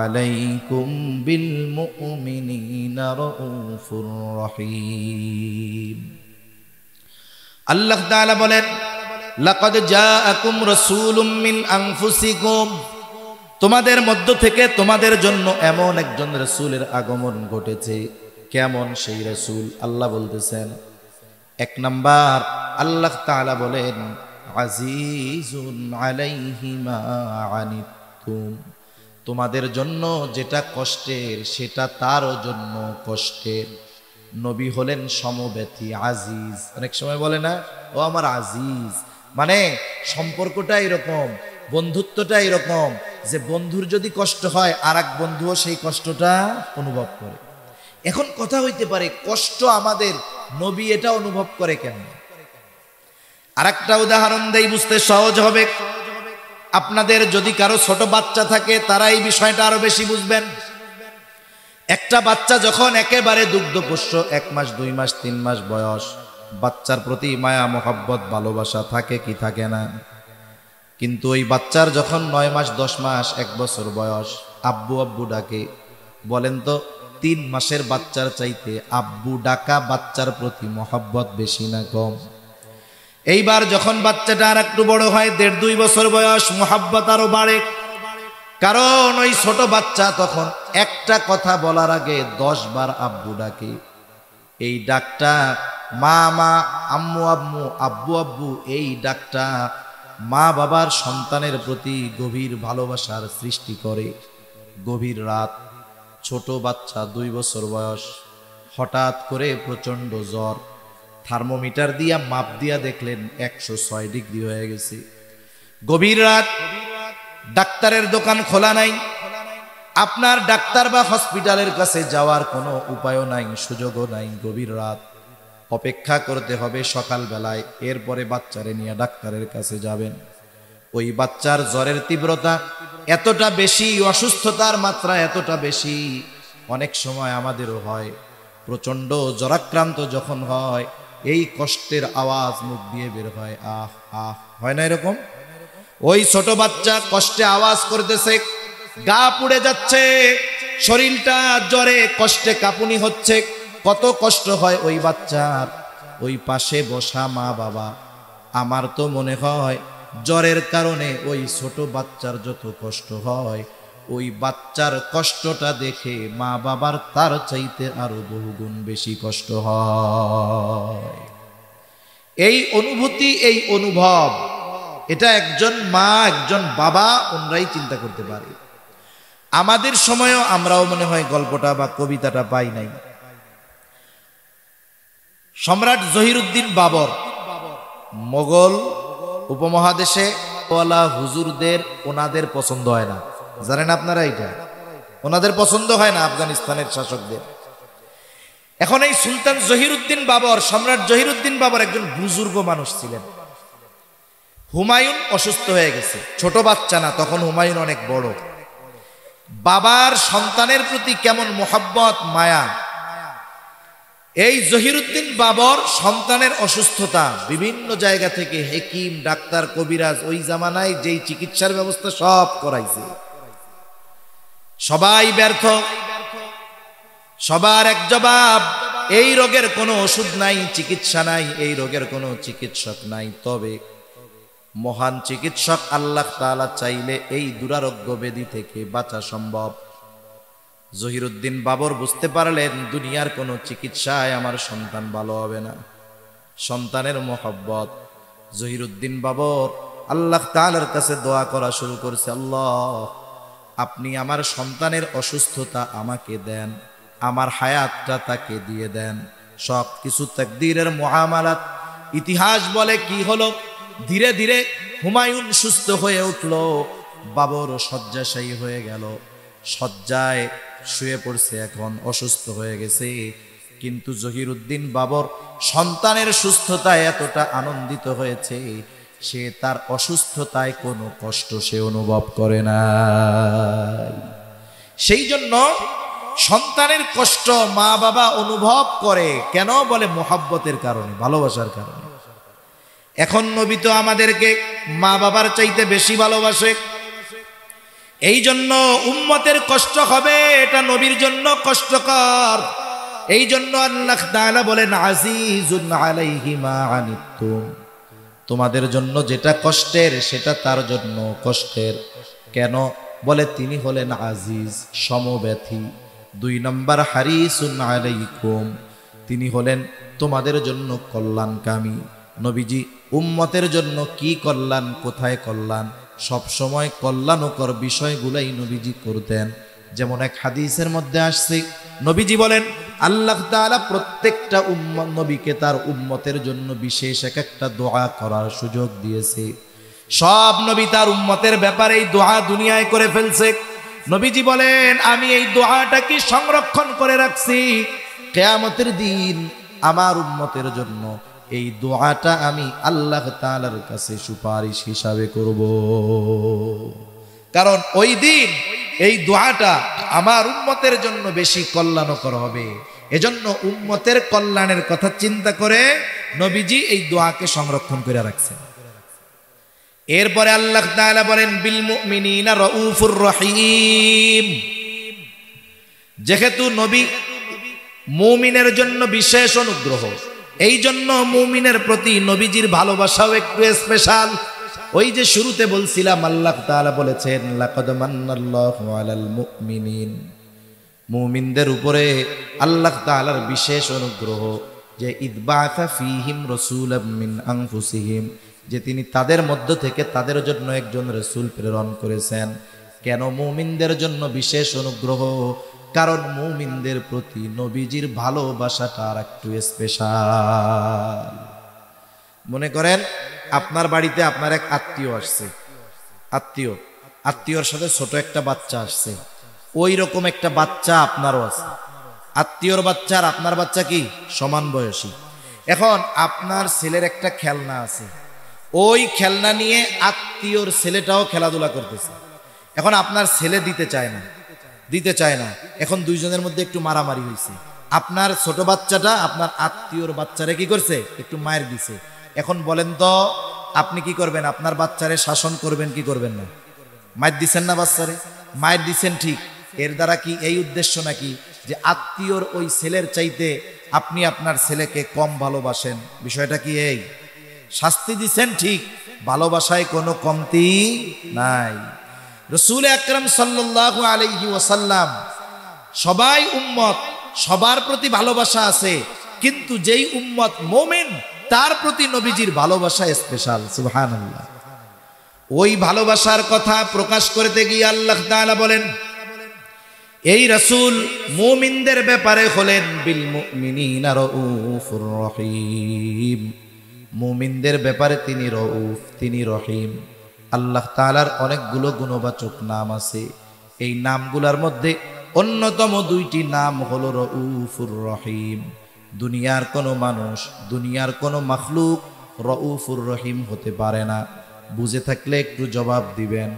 আলাইকুম বিল মুমিনিনা রাউফুর রহিম। আল্লাহ তাআলা বলেন লাকাদ জাআকুম রাসূলুম মিন আনফুসিকুম, তোমাদের মধ্য থেকে তোমাদের জন্য এমন একজন রাসূলের আগমন ঘটেছে। কেমন সেই রাসূল? আল্লাহ বলতেছেন, এক নাম্বার আল্লাহ তাআলা বলেন আজিজুন আলাইহি মা আনিতুম, তোমাদের জন্য যেটা কষ্টের সেটা তারও জন্য কষ্টের। নবী হলেন সমব্যথী, আজিজ। অনেক সময় বলে না ও আমার আজিজ, মানে সম্পর্কটা এরকম, বন্ধুত্বটা এরকম যে বন্ধুর যদি কষ্ট হয় আর এক বন্ধুও সেই কষ্টটা অনুভব করে। এখন কথা হইতে পারে কষ্ট আমাদের নবী এটা অনুভব করে কেন? আরেকটা উদাহরণ দেই, বুঝতে সহজ হবে। আপনাদের যদি কারো ছোট বাচ্চা থাকে তারা এই বিষয়টা আরো বেশি বুঝবেন। একটা বাচ্চা যখন একেবারে দুগ্ধপোষ্য, 1 মাস 2 মাস 3 মাস বয়স, বাচ্চার প্রতি মায়া মোহাব্বত ভালোবাসা থাকে কি থাকে না? কিন্তু ওই বাচ্চার যখন 9 মাস 10 মাস 1 বছর বয়স, আব্বু আব্বু ডাকে, বলেন তো 3 মাসের বাচ্চার চাইতে আব্বু ডাকা বাচ্চার প্রতি মহব্বত বেশি না কম? এইবার যখন বাচ্চাটা আর একটু বড় হয়, 1.5-2 বছর বয়স, মহব্বত আরো বাড়ে। কারণ ওই ছোট বাচ্চা তখন একটা কথা বলার আগে 10 বার আব্বু ডাকে। এই ডাকটা মা মা, আম্মু আম্মু, আব্বু আব্বু, এই ডাকটা মা বাবার সন্তানের প্রতি গভীর ভালোবাসার সৃষ্টি করে। গভীর রাত, ছোট বাচ্চা 2 বছর বয়স, হঠাৎ করে প্রচন্ড জ্বর, থার্মোমিটার দিয়া মাপ দিয়া দেখলেন 106 ডিগ্রি হয়ে গেছে। গভীর রাত, ডাক্তারের দোকান খোলা নাই, আপনার ডাক্তার বা হসপিটালের কাছে যাওয়ার কোনো উপায়ও নাই, সুযোগও নাই। গভীর রাত, অপেক্ষা করতে হবে সকালবেলায়, এরপরে বাচ্চারে নিয়ে ডাক্তারের কাছে যাবেন। ওই বাচ্চার জ্বরের তীব্রতা এতটা বেশি, অসুস্থতার মাত্রা এতটা বেশি, অনেক সময় আমাদেরও হয়। প্রচন্ড জ্বরাক্রান্ত যখন হয়, এই কষ্টের আওয়াজ মুখ দিয়ে বের হয়, আহ আহ, হয় না এরকম? ওই ছোট বাচ্চা কষ্টে আওয়াজ করতেছে, গা পুড়ে যাচ্ছে, শরীরটা জ্বরে কষ্টে কাঁপুনি হচ্ছে, কত কষ্ট হয় ওই বাচ্চার। ওই পাশে বসা মা বাবা, আমার তো মনে হয় জ্বরের কারণে ওই ছোট বাচ্চার যত কষ্ট হয়, ওই বাচ্চার কষ্টটা দেখে মা বাবার তার চাইতে আরো বহুগুণ বেশি কষ্ট হয়। এই অনুভূতি, এই অনুভব, এটা একজন মা একজন বাবা ওনরাই চিন্তা করতে পারে। আমাদের সময়ও আমরাও মনে হয় গল্পটা বা কবিতাটা পাই নাই। সম্রাট জহিরুদ্দিন বাবর মোগল উপমহাদেশে ওয়ালা হুজুরদের ওনাদের পছন্দ হয় না, জানেন আপনারা এটা? ওনাদের পছন্দ হয় না আফগানিস্তানের শাসকদের। এখন এই সুলতান জহিরুদ্দিন বাবর, সম্রাট জহিরুদ্দিন বাবর একজন বুজুর্গ মানুষ ছিলেন। হুমায়ুন অসুস্থ হয়ে গেছে, ছোট বাচ্চা না, তখন হুমায়ুন অনেক বড়। বাবার সন্তানের প্রতি কেমন মোহাব্বত, মায়া। এই জহিরুদ্দিন বাবর সন্তানের অসুস্থতা, বিভিন্ন জায়গা থেকে হেকিম, ডাক্তার, কবিরাজ, ওই জামানায় যেই চিকিৎসার ব্যবস্থা সব করাইছে, সবাই ব্যর্থ। সবার এক জবাব, এই রোগের কোনো ওষুধ নাই, চিকিৎসা নাই, এই রোগের কোনো চিকিৎসক নাই। তবে মহান চিকিৎসক আল্লাহ তাআলা চাইলে এই দুরারোগ্য ব্যাধি থেকে বাঁচা সম্ভব। জহিরুদ্দিন বাবর বুঝতে পারলেন দুনিয়ার কোনো চিকিৎসায় আমার সন্তান ভালো হবে না। সন্তানের মোহব্বত, জহিরুদ্দিন বাবর আল্লাহ তাআলার কাছে দোয়া করা শুরু করছে, আল্লাহ আপনি আমার সন্তানের অসুস্থতা আমাকে দেন, আমার হায়াতটা তাকে দিয়ে দেন। সব কিছু তাকদীরের মুআমালাত। ইতিহাস বলে কি হলো, ধীরে ধীরে হুমায়ুন সুস্থ হয়ে উঠল, বাবরও শয্যাশায়ী হয়ে গেল, শয্যায় শুয়ে পড়ছে, এখন অসুস্থ হয়ে গেছে। কিন্তু জহিরুদ্দিন বাবর সন্তানের সুস্থতায় এতটা আনন্দিত হয়েছে, সে তার অসুস্থতায় কোনো কষ্ট সে অনুভব করে না। সেই জন্য সন্তানের কষ্ট মা বাবা অনুভব করে কেন? বলে মোহাব্বতের কারণে, ভালোবাসার কারণে। এখন নবী তো আমাদেরকে মা বাবার চাইতে বেশি ভালোবাসে, এই জন্য উম্মতের কষ্ট হবে, এটা নবীর জন্য কষ্টকর। এই জন্য আল্লাহ তাআলা বলেন, আজিজুন আলাইহি মা আনিতুম, তোমাদের জন্য যেটা কষ্টের সেটা তার জন্য কষ্টের। কেন? বলে তিনি হলেন আজিজ, সমব্যথী। 2 নম্বর হারিসুন আলাইকুম, তিনি হলেন তোমাদের জন্য কল্যাণকামী। নবীজি উম্মতের জন্য কি কল্যাণ, কোথায় কল্যাণ, সব সময় কল্যাণকর বিষয়গুলাই নবীজি করতেন। যেমন এক হাদিসের মধ্যে আসছে, নবীজি বলেন আল্লাহ তাআলা প্রত্যেকটা উম্মত নবীকে তার উম্মতের জন্য বিশেষ একটা দোয়া করার সুযোগ দিয়েছে। সব নবী তার উম্মতের ব্যাপারে এই দোয়া দুনিয়ায় করে ফেলছে। নবীজি বলেন আমি এই দোয়াটাকে সংরক্ষণ করে রাখছি, কিয়ামতের দিন আমার উম্মতের জন্য এই দোয়াটা আমি আল্লাহ তাআলার কাছে সুপারিশ হিসাবে করব। কারণ ওই দিন এই দোয়াটা আমার উম্মতের জন্য বেশি কল্যাণকর হবে। এজন্য উম্মতের কল্যাণের কথা চিন্তা করে নবীজি এই দোয়াকে সংরক্ষণ করে রাখছেন। এরপরে আল্লাহ তাআলা বলেন বিল মুমিনিনা রাউফুর রহিম, যেহেতু নবী মুমিনের জন্য বিশেষ অনুগ্রহ, এই জন্য মুমিনের প্রতি নবীজির ভালোবাসাও একটু স্পেশাল। ওই যে শুরুতে বলছিলাম, আল্লাহ তাআলা বলেছেন লাকাদ মান্নাল্লাহু আলাল মুমিনিন, মুমিনদের উপরে আল্লাহ তাআলার বিশেষ অনুগ্রহ যে ইদবাআসা ফীহিম রাসূলাম মিন আনফুসিহিম, যে তিনি তাদের মধ্য থেকে তাদের জন্য একজন রাসূল প্রেরণ করেছেন। কেন মুমিনদের জন্য বিশেষ অনুগ্রহ? কারণ মুমিনদের প্রতি নবীজির ভালোবাসাটা আর একটু স্পেশাল। মনে করেন আপনার বাড়িতে আপনার এক আত্মীয় আসছে, আত্মীয়র সাথে ছোট একটা বাচ্চা আসছে, ওই রকম একটা বাচ্চা আপনারও আছে। আত্মীয়র বাচ্চা আর আপনার বাচ্চা কি সমান বয়সী। এখন আপনার ছেলের একটা খেলনা আছে, ওই খেলনা নিয়ে আত্মীয়র ছেলেটাও খেলাধুলা করতেছে। এখন আপনার ছেলে দিতে চায় না। এখন দুইজনের মধ্যে একটু মারামারি হয়েছে। আপনার ছোট বাচ্চাটা আপনার আত্মীয়র বাচ্চারে কি করছে, একটু মায়ের দিছে। এখন বলেন তো আপনি কি করবেন? আপনার বাচ্চারে শাসন করবেন কি করবেন না? মায়ের দিছেন না বাচ্চারে? মায়ের দিছেন ঠিক, এর দ্বারা কি এই উদ্দেশ্য নাকি যে আত্মীয়র ওই ছেলের চাইতে আপনি আপনার ছেলেকে কম ভালোবাসেন? বিষয়টা কি এই? শাস্তি দিছেন ঠিক, ভালোবাসায় কোনো কমতি নাই। রাসূল আকরাম সাল্লাল্লাহু আলাইহি ওয়াসাল্লাম, সবাই উম্মত, সবার প্রতি ভালোবাসা আছে, কিন্তু যেই উম্মত মুমিন তার প্রতি নবীজির ভালোবাসা স্পেশাল। সুবহানাল্লাহ। ওই ভালোবাসার কথা প্রকাশ করতে গিয়ে আল্লাহ তাআলা বলেন, এই রাসূল মুমিনদের ব্যাপারে হলেন বিল মুমিনিনা রাউফুর রহিম, মুমিনদের ব্যাপারে তিনি রউফ, তিনি রহিম। আল্লাহ তাআলার অনেকগুলো গুণবাচক নাম আছে, এই নামগুলোর মধ্যে অন্যতম দুইটি নাম হলো রউফুর রহিম। দুনিয়ার কোনো মানুষ, দুনিয়ার কোনো মাখলুক রউফুর রহিম হতে পারে না। বুঝে থাকলে একটু জবাব দিবেন,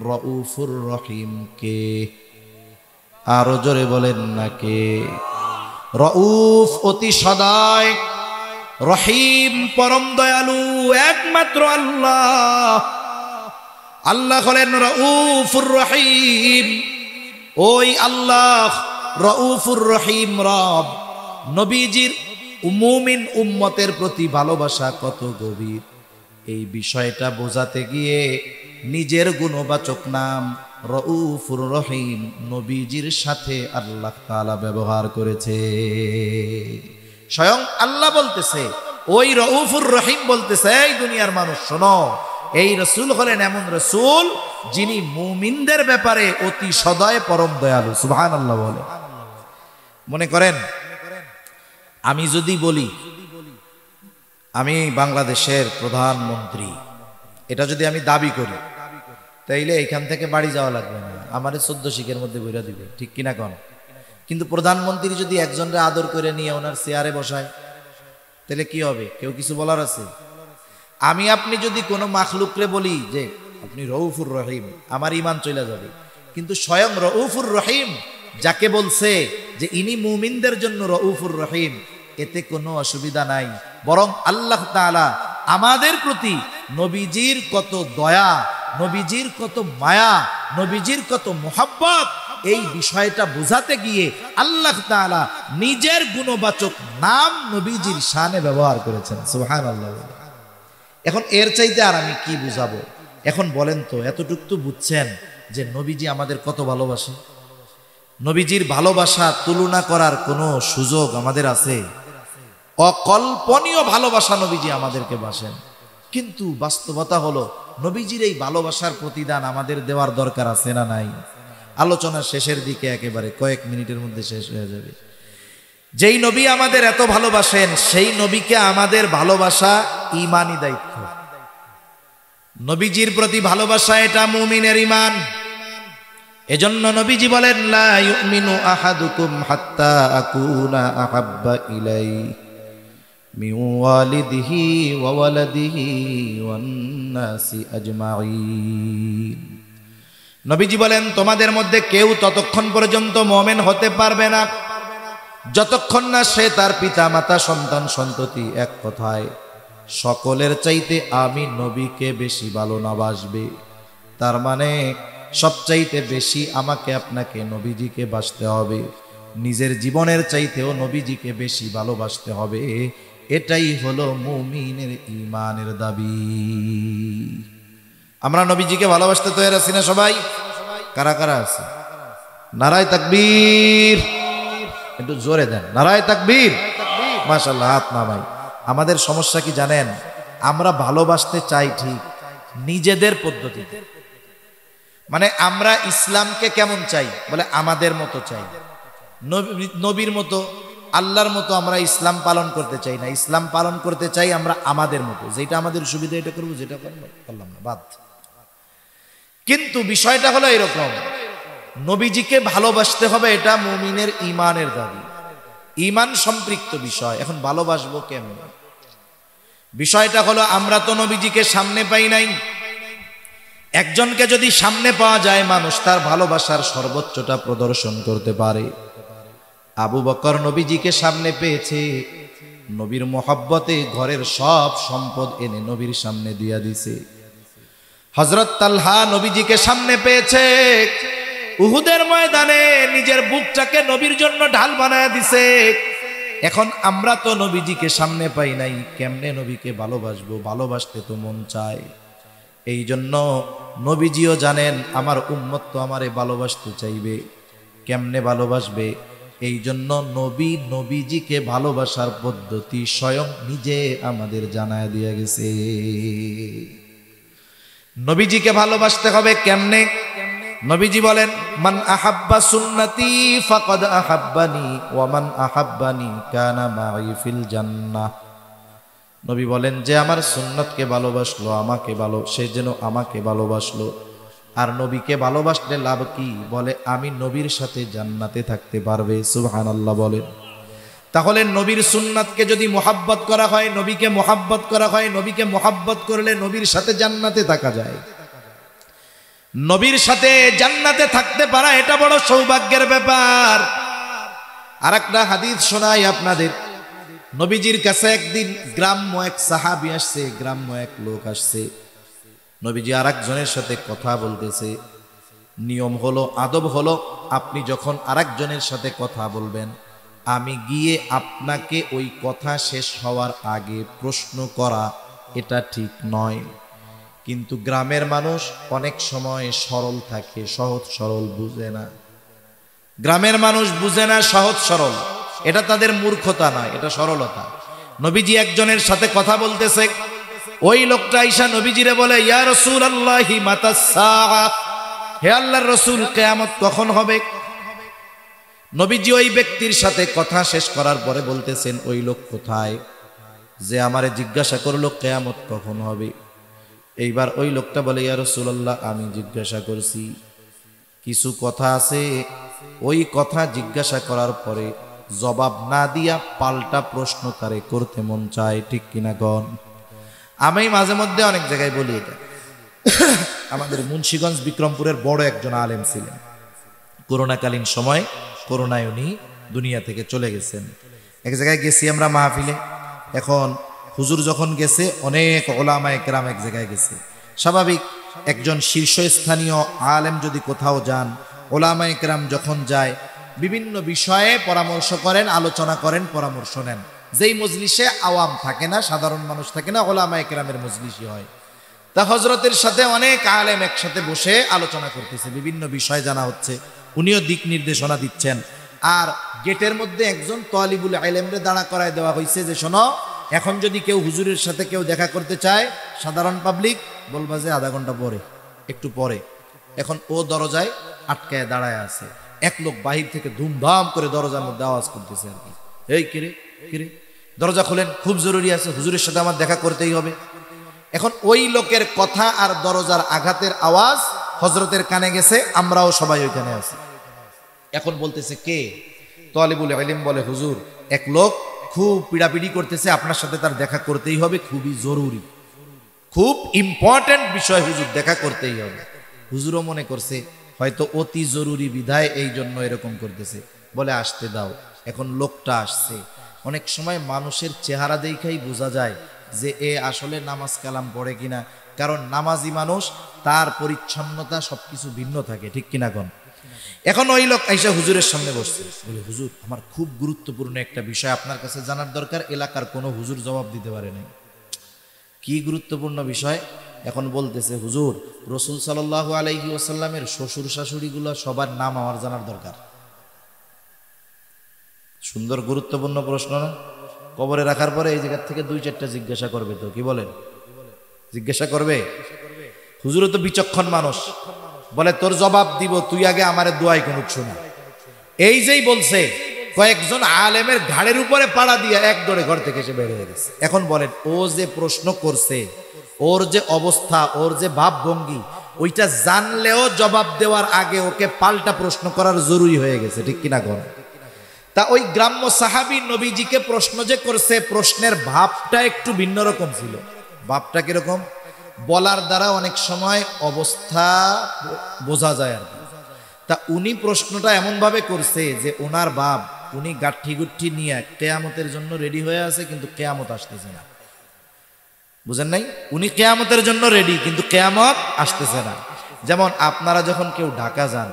রউফুর রহিম কে? আরো জোরে বলেন না কে? রউফ অতি সদয়, রহিম পরম দয়ালু একমাত্র আল্লাহ। আল্লাহ হলেন রউফুর রহিম। ওই আল্লাহ রউফুর রহিম রব। নবীজির মুমিন উম্মতের প্রতি ভালোবাসা কত গভীর, এই বিষয়টা বোঝাতে গিয়ে নিজের গুণবাচক নাম রউফুর রহিম নবীজির সাথে আল্লাহ তাআলা ব্যবহার করেছে। স্বয়ং আল্লাহ বলতেছে, ওই রউফুর রহিম বলতেছে, এই দুনিয়ার মানুষ শোনো, এই রাসূল হলেন এমন রাসূল যিনি মুমিনদের ব্যাপারে অতি সদয় পরম দয়ালু। সুবহানাল্লাহ বলে। মনে করেন আমি যদি বলি আমি বাংলাদেশের প্রধানমন্ত্রী, এটা যদি আমি দাবি করি, তাইলে এখান থেকে বাড়ি যাওয়া লাগবে না, আমারে 14 শিখের মধ্যে বইরা দিবে, ঠিক কিনা কোন? কিন্তু প্রধানমন্ত্রী যদি একজনরে আদর করে নিয়ে ওনার চেয়ারে বসায়, তাহলে কি হবে? কেউ কিছু বলার আছে? আমি আপনি যদি কোনো মাখলুকরে বলি যে আপনি রউফুর রহিম, আমার ঈমান চলে যাবে। কিন্তু স্বয়ং রউফুর রহিম যাকে বলছে যে ইনি মুমিনদের জন্য রউফুর রহিম, এতে কোনো অসুবিধা নাই। বরং আল্লাহ তাআলা আমাদের প্রতি নবীজির কত দয়া, নবীজির কত মায়া, নবীজির কত মুহাব্বত, এই বিষয়টা বোঝাতে গিয়ে আল্লাহ তাআলা নিজের গুণবাচক নাম নবীজির শানে ব্যবহার করেছেন। সুবহানাল্লাহ। এখন এর চাইতে আর আমি কি বুঝাবো? এখন বলেন তো, এতটুকু তো বুঝছেন যে নবীজি আমাদের কত ভালোবাসে। নবীজির ভালোবাসা তুলনা করার কোনো সুযোগ আমাদের আছে? অকল্পনীয় ভালোবাসা নবীজি আমাদেরকে বাসেন। কিন্তু বাস্তবতা হলো নবীজির এই ভালোবাসার প্রতিদান আমাদের দেওয়ার দরকার আছে না নাই? আলোচনার শেষের দিকে, একেবারে কয়েক মিনিটের মধ্যে শেষ হয়ে যাবে। যেই নবী আমাদের এত ভালোবাসেন, সেই নবীকে আমাদের ভালোবাসা ঈমানি দায়িত্ব। নবীজির প্রতি ভালোবাসা এটা মুমিনের ঈমান। এজন্য নবীজি বলেন, লা ইউমিনু আহাদুকুম হাত্তা আকুনা আহাব্বা ইলাইহি মিন ওয়ালিদিহি ওয়া ওয়ালাদিহি ওয়ান নাসি আজমাইন। নবীজি বলেন, তোমাদের মধ্যে কেউ ততক্ষণ পর্যন্ত মুমিন হতে পারবে না যতক্ষণ না সে তার পিতা মাতা সন্তান সন্ততি এক কথায় সকলের চাইতে আমি নবীকে বেশি ভালো না বাসবে। তার মানে সবচাইতে বেশি আমাকে আপনাকে নবীজিকে বাসতে হবে। নিজের জীবনের চাইতেও নবীজিকে বেশি ভালোবাসতে হবে। এটাই হলো মুমিনের ঈমানের দাবি। আমরা নবীজিকে ভালোবাসতে তৈরি আছি না সবাই? কারা কারা আছে? নারায়ে তাকবীর, একটু জোরে দেন নারায়ে তাকবীর। মাশাআল্লাহ, হাত নামাই। আমাদের সমস্যা কি জানেন? আমরা ভালোবাসতে চাই ঠিক নিজেদের পদ্ধতিতে। মানে আমরা ইসলামকে কেমন চাই? বলে আমাদের মতো চাই, নবীর মতো, আল্লাহর মতো আমরা ইসলাম পালন করতে চাই না। ইসলাম পালন করতে চাই আমরা আমাদের মতো, যেটা আমাদের সুবিধা এটা করবো, যেটা করলাম না বাদ। কিন্তু বিষয়টা হলো এরকম, নবীজিকে ভালোবাসতে হবে, এটা মুমিনের ঈমানের দাবি, ঈমান সম্পৃক্ত বিষয়। এখন ভালোবাসবো কেমন? বিষয়টা হলো আমরা তো নবীজিকে সামনে পাই নাই। একজনকে যদি সামনে পাওয়া যায়, মানুষ তার ভালোবাসার সর্বোচ্চটা প্রদর্শন করতে পারে। আবু বকর নবীজিকে সামনে পেয়েছে, নবীর মোহাব্বতে ঘরের সব সম্পদ এনে নবীর সামনে দিয়া দিছে। হযরত তালহা নবীজিকে সামনে পেয়েছে, উহুদের ময়দানে নিজের বুকটাকে নবীর জন্য ঢাল বানায় দিছে। এখন আমরা তো নবীজিকে সামনে পাই নাই, কেমনে নবীকে ভালোবাসবো? ভালোবাসতে তো মন চায়। এই জন্য নবীজিও জানেন আমার উম্মত তো আমারে ভালোবাসতে চাইবে, কেমনে ভালোবাসবে? এই জন্য নবীজিকে ভালোবাসার পদ্ধতি স্বয়ং নিজে আমাদের জানায় দিয়ে গেছে। নবীজিকে ভালোবাসতে হবে কেমনে? নবীজি বলেন, মান আহাব্বা সুন্নতি ফাকাদ আহাব্বানি ওয়া মান আহাব্বানি কানা মাই ফিল জান্নাহ। নবী বলেন, যে আমার সুন্নতকে ভালোবাসলো, সে যেন আমাকে ভালোবাসলো। আর নবীকে ভালোবাসলে লাভ কি? বলে আমি নবীর সাথে জান্নাতে থাকতে পারবে। সুবহানাল্লাহ বলেন। তাহলে নবীর সুন্নাতকে যদি মোহাব্বত করা হয়, নবীকে মোহাব্বত করা হয়, নবীকে মোহাব্বত করলে নবীর সাথে জান্নাতে থাকা যায়। নবীর সাথে জান্নাতে থাকতে পারা এটা বড় সৌভাগ্যের ব্যাপার। আর একটা হাদিস শোনাই আপনাদের। নবীজির কাছে একদিন গ্রাম্য এক সাহাবী আসছে, গ্রাম্য এক লোক আসছে। নবীজি আর একজনের সাথে কথা বলতেছে। নিয়ম হলো, আদব হলো, আপনি যখন আরেকজনের সাথে কথা বলবেন, আমি গিয়ে আপনাকে ওই কথা শেষ হওয়ার আগে প্রশ্ন করা এটা ঠিক নয়। কিন্তু গ্রামের মানুষ অনেক সময় সরল থাকে, সহজ সরল বুঝে না। গ্রামের মানুষ বুঝে না সহজ সরল, এটা তাদের মূর্খতা নয়, এটা সরলতা। নবীজি একজনের সাথে কথা বলতেছে, ওই লোকটা আইসা নবীজিরে বলে, ইয়া রাসূলুল্লাহি মাতাস সাআ, হে আল্লাহর রাসূল কিয়ামত কখন হবে? নবীজি ওই ব্যক্তির সাথে কথা শেষ করার পরে বলতেছেন, ওই লোক কোথায় যে আমারে জিজ্ঞাসা করলো কিয়ামত কখন হবে? এইবার ওই লোকটা বলে, ইয়া রাসূলুল্লাহ আমি জিজ্ঞাসা করছি, কিছু কথা আছে, ওই কথা জিজ্ঞাসা করার পরে জবাব না দিয়া পাল্টা প্রশ্ন তারে করতে মন চায়, ঠিক কিনা গণ? আমি মাঝে মধ্যে অনেক জায়গায় বলি এটা। আমাদের মুন্সিগঞ্জ বিক্রমপুরের বড় একজন আলেম ছিলেন, করোনাকালীন সময়, করোনায় উনি দুনিয়া থেকে চলে গেছেন। এক জায়গায় গেছি আমরা মাহফিলে, এখন হুজুর যখন গেছে অনেক ওলামায়ে কেরাম এক জায়গায় গেছে। স্বাভাবিক, একজন শীর্ষস্থানীয় আলেম যদি কোথাও যান, ওলামায়ে কেরাম যখন যায় বিভিন্ন বিষয়ে পরামর্শ করেন, আলোচনা করেন, পরামর্শ নেন। যেই মজলিসে আওয়াম থাকে না, সাধারণ মানুষ থাকে না, ওলামায়ে কেরামের মজলিসই হয়। তা হযরতের সাথে অনেক আলেম একসাথে বসে আলোচনা করতেছে, বিভিন্ন বিষয় জানা হচ্ছে, উনিও দিক নির্দেশনা দিচ্ছেন। আর গেটের মধ্যে একজন তালিবুল ইলমরে দাঁড়া করায় দেওয়া হয়েছে যে, শোনো, এখন যদি কেউ হুজুরের সাথে কেউ দেখা করতে চায়, সাধারণ পাবলিক বলবা যে আধা ঘন্টা পরে, একটু পরে। এখন ও দরজায় আটকায় দাঁড়ায় আছে, এক লোক বাহির থেকে ধুমধাম করে দরজার মধ্যে আওয়াজ করতেছে আর কি, এই কিরে কিরে দরজা খোলেন, খুব জরুরি আছে, হুজুরের সাথে আমার দেখা করতেই হবে। এখন ওই লোকের কথা আর দরজার আঘাতের আওয়াজ হযরতের কানে গেছে, আমরাও সবাই ওইখানে আছি। এখন বলতেছে কে? তালিবুল ইলম বলে, হুজুর এক লোক খুব পিড়াপিড়ি করতেছে, আপনার সাথে তার দেখা করতেই হবে, খুবই জরুরি, খুব ইম্পর্টেন্ট বিষয়, হুজুর দেখা করতেই হবে। হুজুরও মনে করছে হয়তো অতি জরুরি বিধায় এই জন্য এরকম করতেছে, বলে আসতে দাও। এখন লোকটা আসছে। অনেক সময় মানুষের চেহারা দেখাই বোঝা যায় যে এ আসলে নামাজ কালাম পড়ে কিনা, কারণ নামাজি মানুষ, তার পরিচ্ছন্নতা সবকিছু ভিন্ন থাকে, ঠিক কিনা কোন? এখন ওই লোক আইসা হুজুরের সামনে বসছে, বলে হুজুর আমার খুব গুরুত্বপূর্ণ একটা বিষয় আপনার কাছে জানার দরকার, এলাকার কোনো হুজুর জবাব দিতে পারে নাই। কি গুরুত্বপূর্ণ বিষয়? এখন বলতেছে হুজুর রাসূল সাল্লাল্লাহু আলাইহি ওয়াসাল্লামের শ্বশুর শাশুড়িগুলো সবার নাম আমার জানার দরকার। সুন্দর গুরুত্বপূর্ণ প্রশ্ন না? কবরে রাখার পরে এই জায়গা থেকে 2-4টা জিজ্ঞাসা করবে, তো কি বলেন? জিজ্ঞাসা করবে। হুজুরও তো বিচক্ষণ মানুষ, বলে তোর জবাব দিব, তুই আগে আমারে দোয়াই কোন শোনা। এই যেই বলছে কয়েকজন আলেমের ঘাড়ের উপরে পাড়া দিয়ে এক দৌড়ে ঘর থেকে এসে বের হয়ে গেছে। এখন বলেন ও যে প্রশ্ন করছে, ওর যে অবস্থা, ওর যে ভাবভঙ্গি, ওইটা জানলেও জবাব দেওয়ার আগে ওকে পাল্টা প্রশ্ন করার জরুরি হয়ে গেছে, ঠিক কিনা কোন? তা ওই গ্রাম্য সাহাবী নবীজিকে প্রশ্ন যে করছে, প্রশ্নের ভাবটা একটু ভিন্ন রকম ছিল। ভাবটা কিরকম? বলার দ্বারা অনেক সময় অবস্থা বোঝা যায় আর কি। তা উনি প্রশ্নটা এমন ভাবে করছে যে ওনার বাপ, উনি গাঠি গুঠি নিয়ে কেয়ামতের জন্য রেডি হয়ে আছে, কিন্তু কেয়ামত আসতেছে না। বুঝেন নাই? উনি কেয়ামতের জন্য রেডি, কিন্তু কেয়ামত আসতেছে না। যেমন আপনারা যখন কেউ ঢাকা যান,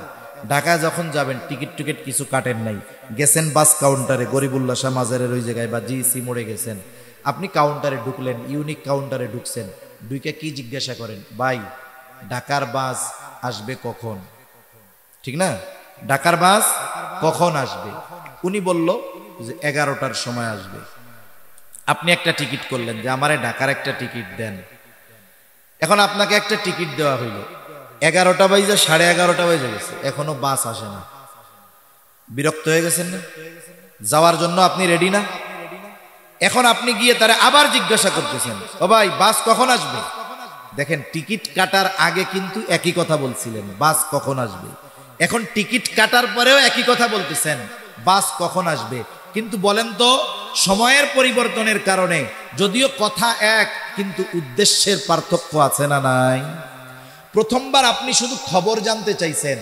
ঢাকা যখন যাবেন টিকিট কিছু কাটেন নাই, গেছেন বাস কাউন্টারে, গরিবুল্লাহ শাহ মাজারের ওই জায়গায় বা জিসি মোড়ে গেছেন, আপনি কাউন্টারে ঢুকলেন, ইউনিক কাউন্টারে ঢুকছেন, ঢুকে কি জিজ্ঞাসা করেন? ভাই ঢাকার বাস আসবে কখন? ঠিক না? ঢাকার বাস কখন আসবে? উনি বলল যে 11টার সময় আসবে। আপনি একটা টিকিট করলেন যে আমারে ঢাকার একটা টিকিট দেন। এখন আপনাকে একটা টিকিট দেওয়া হইল, 11টা বাজে 11:30 বেজে গেছে, এখনো বাস আসে না। বিরক্ত হয়ে গেছেন না? যাওয়ার জন্য আপনি রেডি না? এখন আপনি গিয়ে তারা আবার জিজ্ঞাসা করতেছেন, ও ভাই বাস কখন আসবে? দেখেন টিকিট কাটার আগে কিন্তু একই কথা বলছিলেন, বাস কখন আসবে। এখন টিকিট কাটার পরেও একই কথা বলতেছেন, বাস কখন আসবে। কিন্তু বলেন তো, সময়ের পরিবর্তনের কারণে যদিও কথা এক, কিন্তু উদ্দেশ্যের পার্থক্য আছে না নাই? প্রথমবার আপনি শুধু খবর জানতে চাইছেন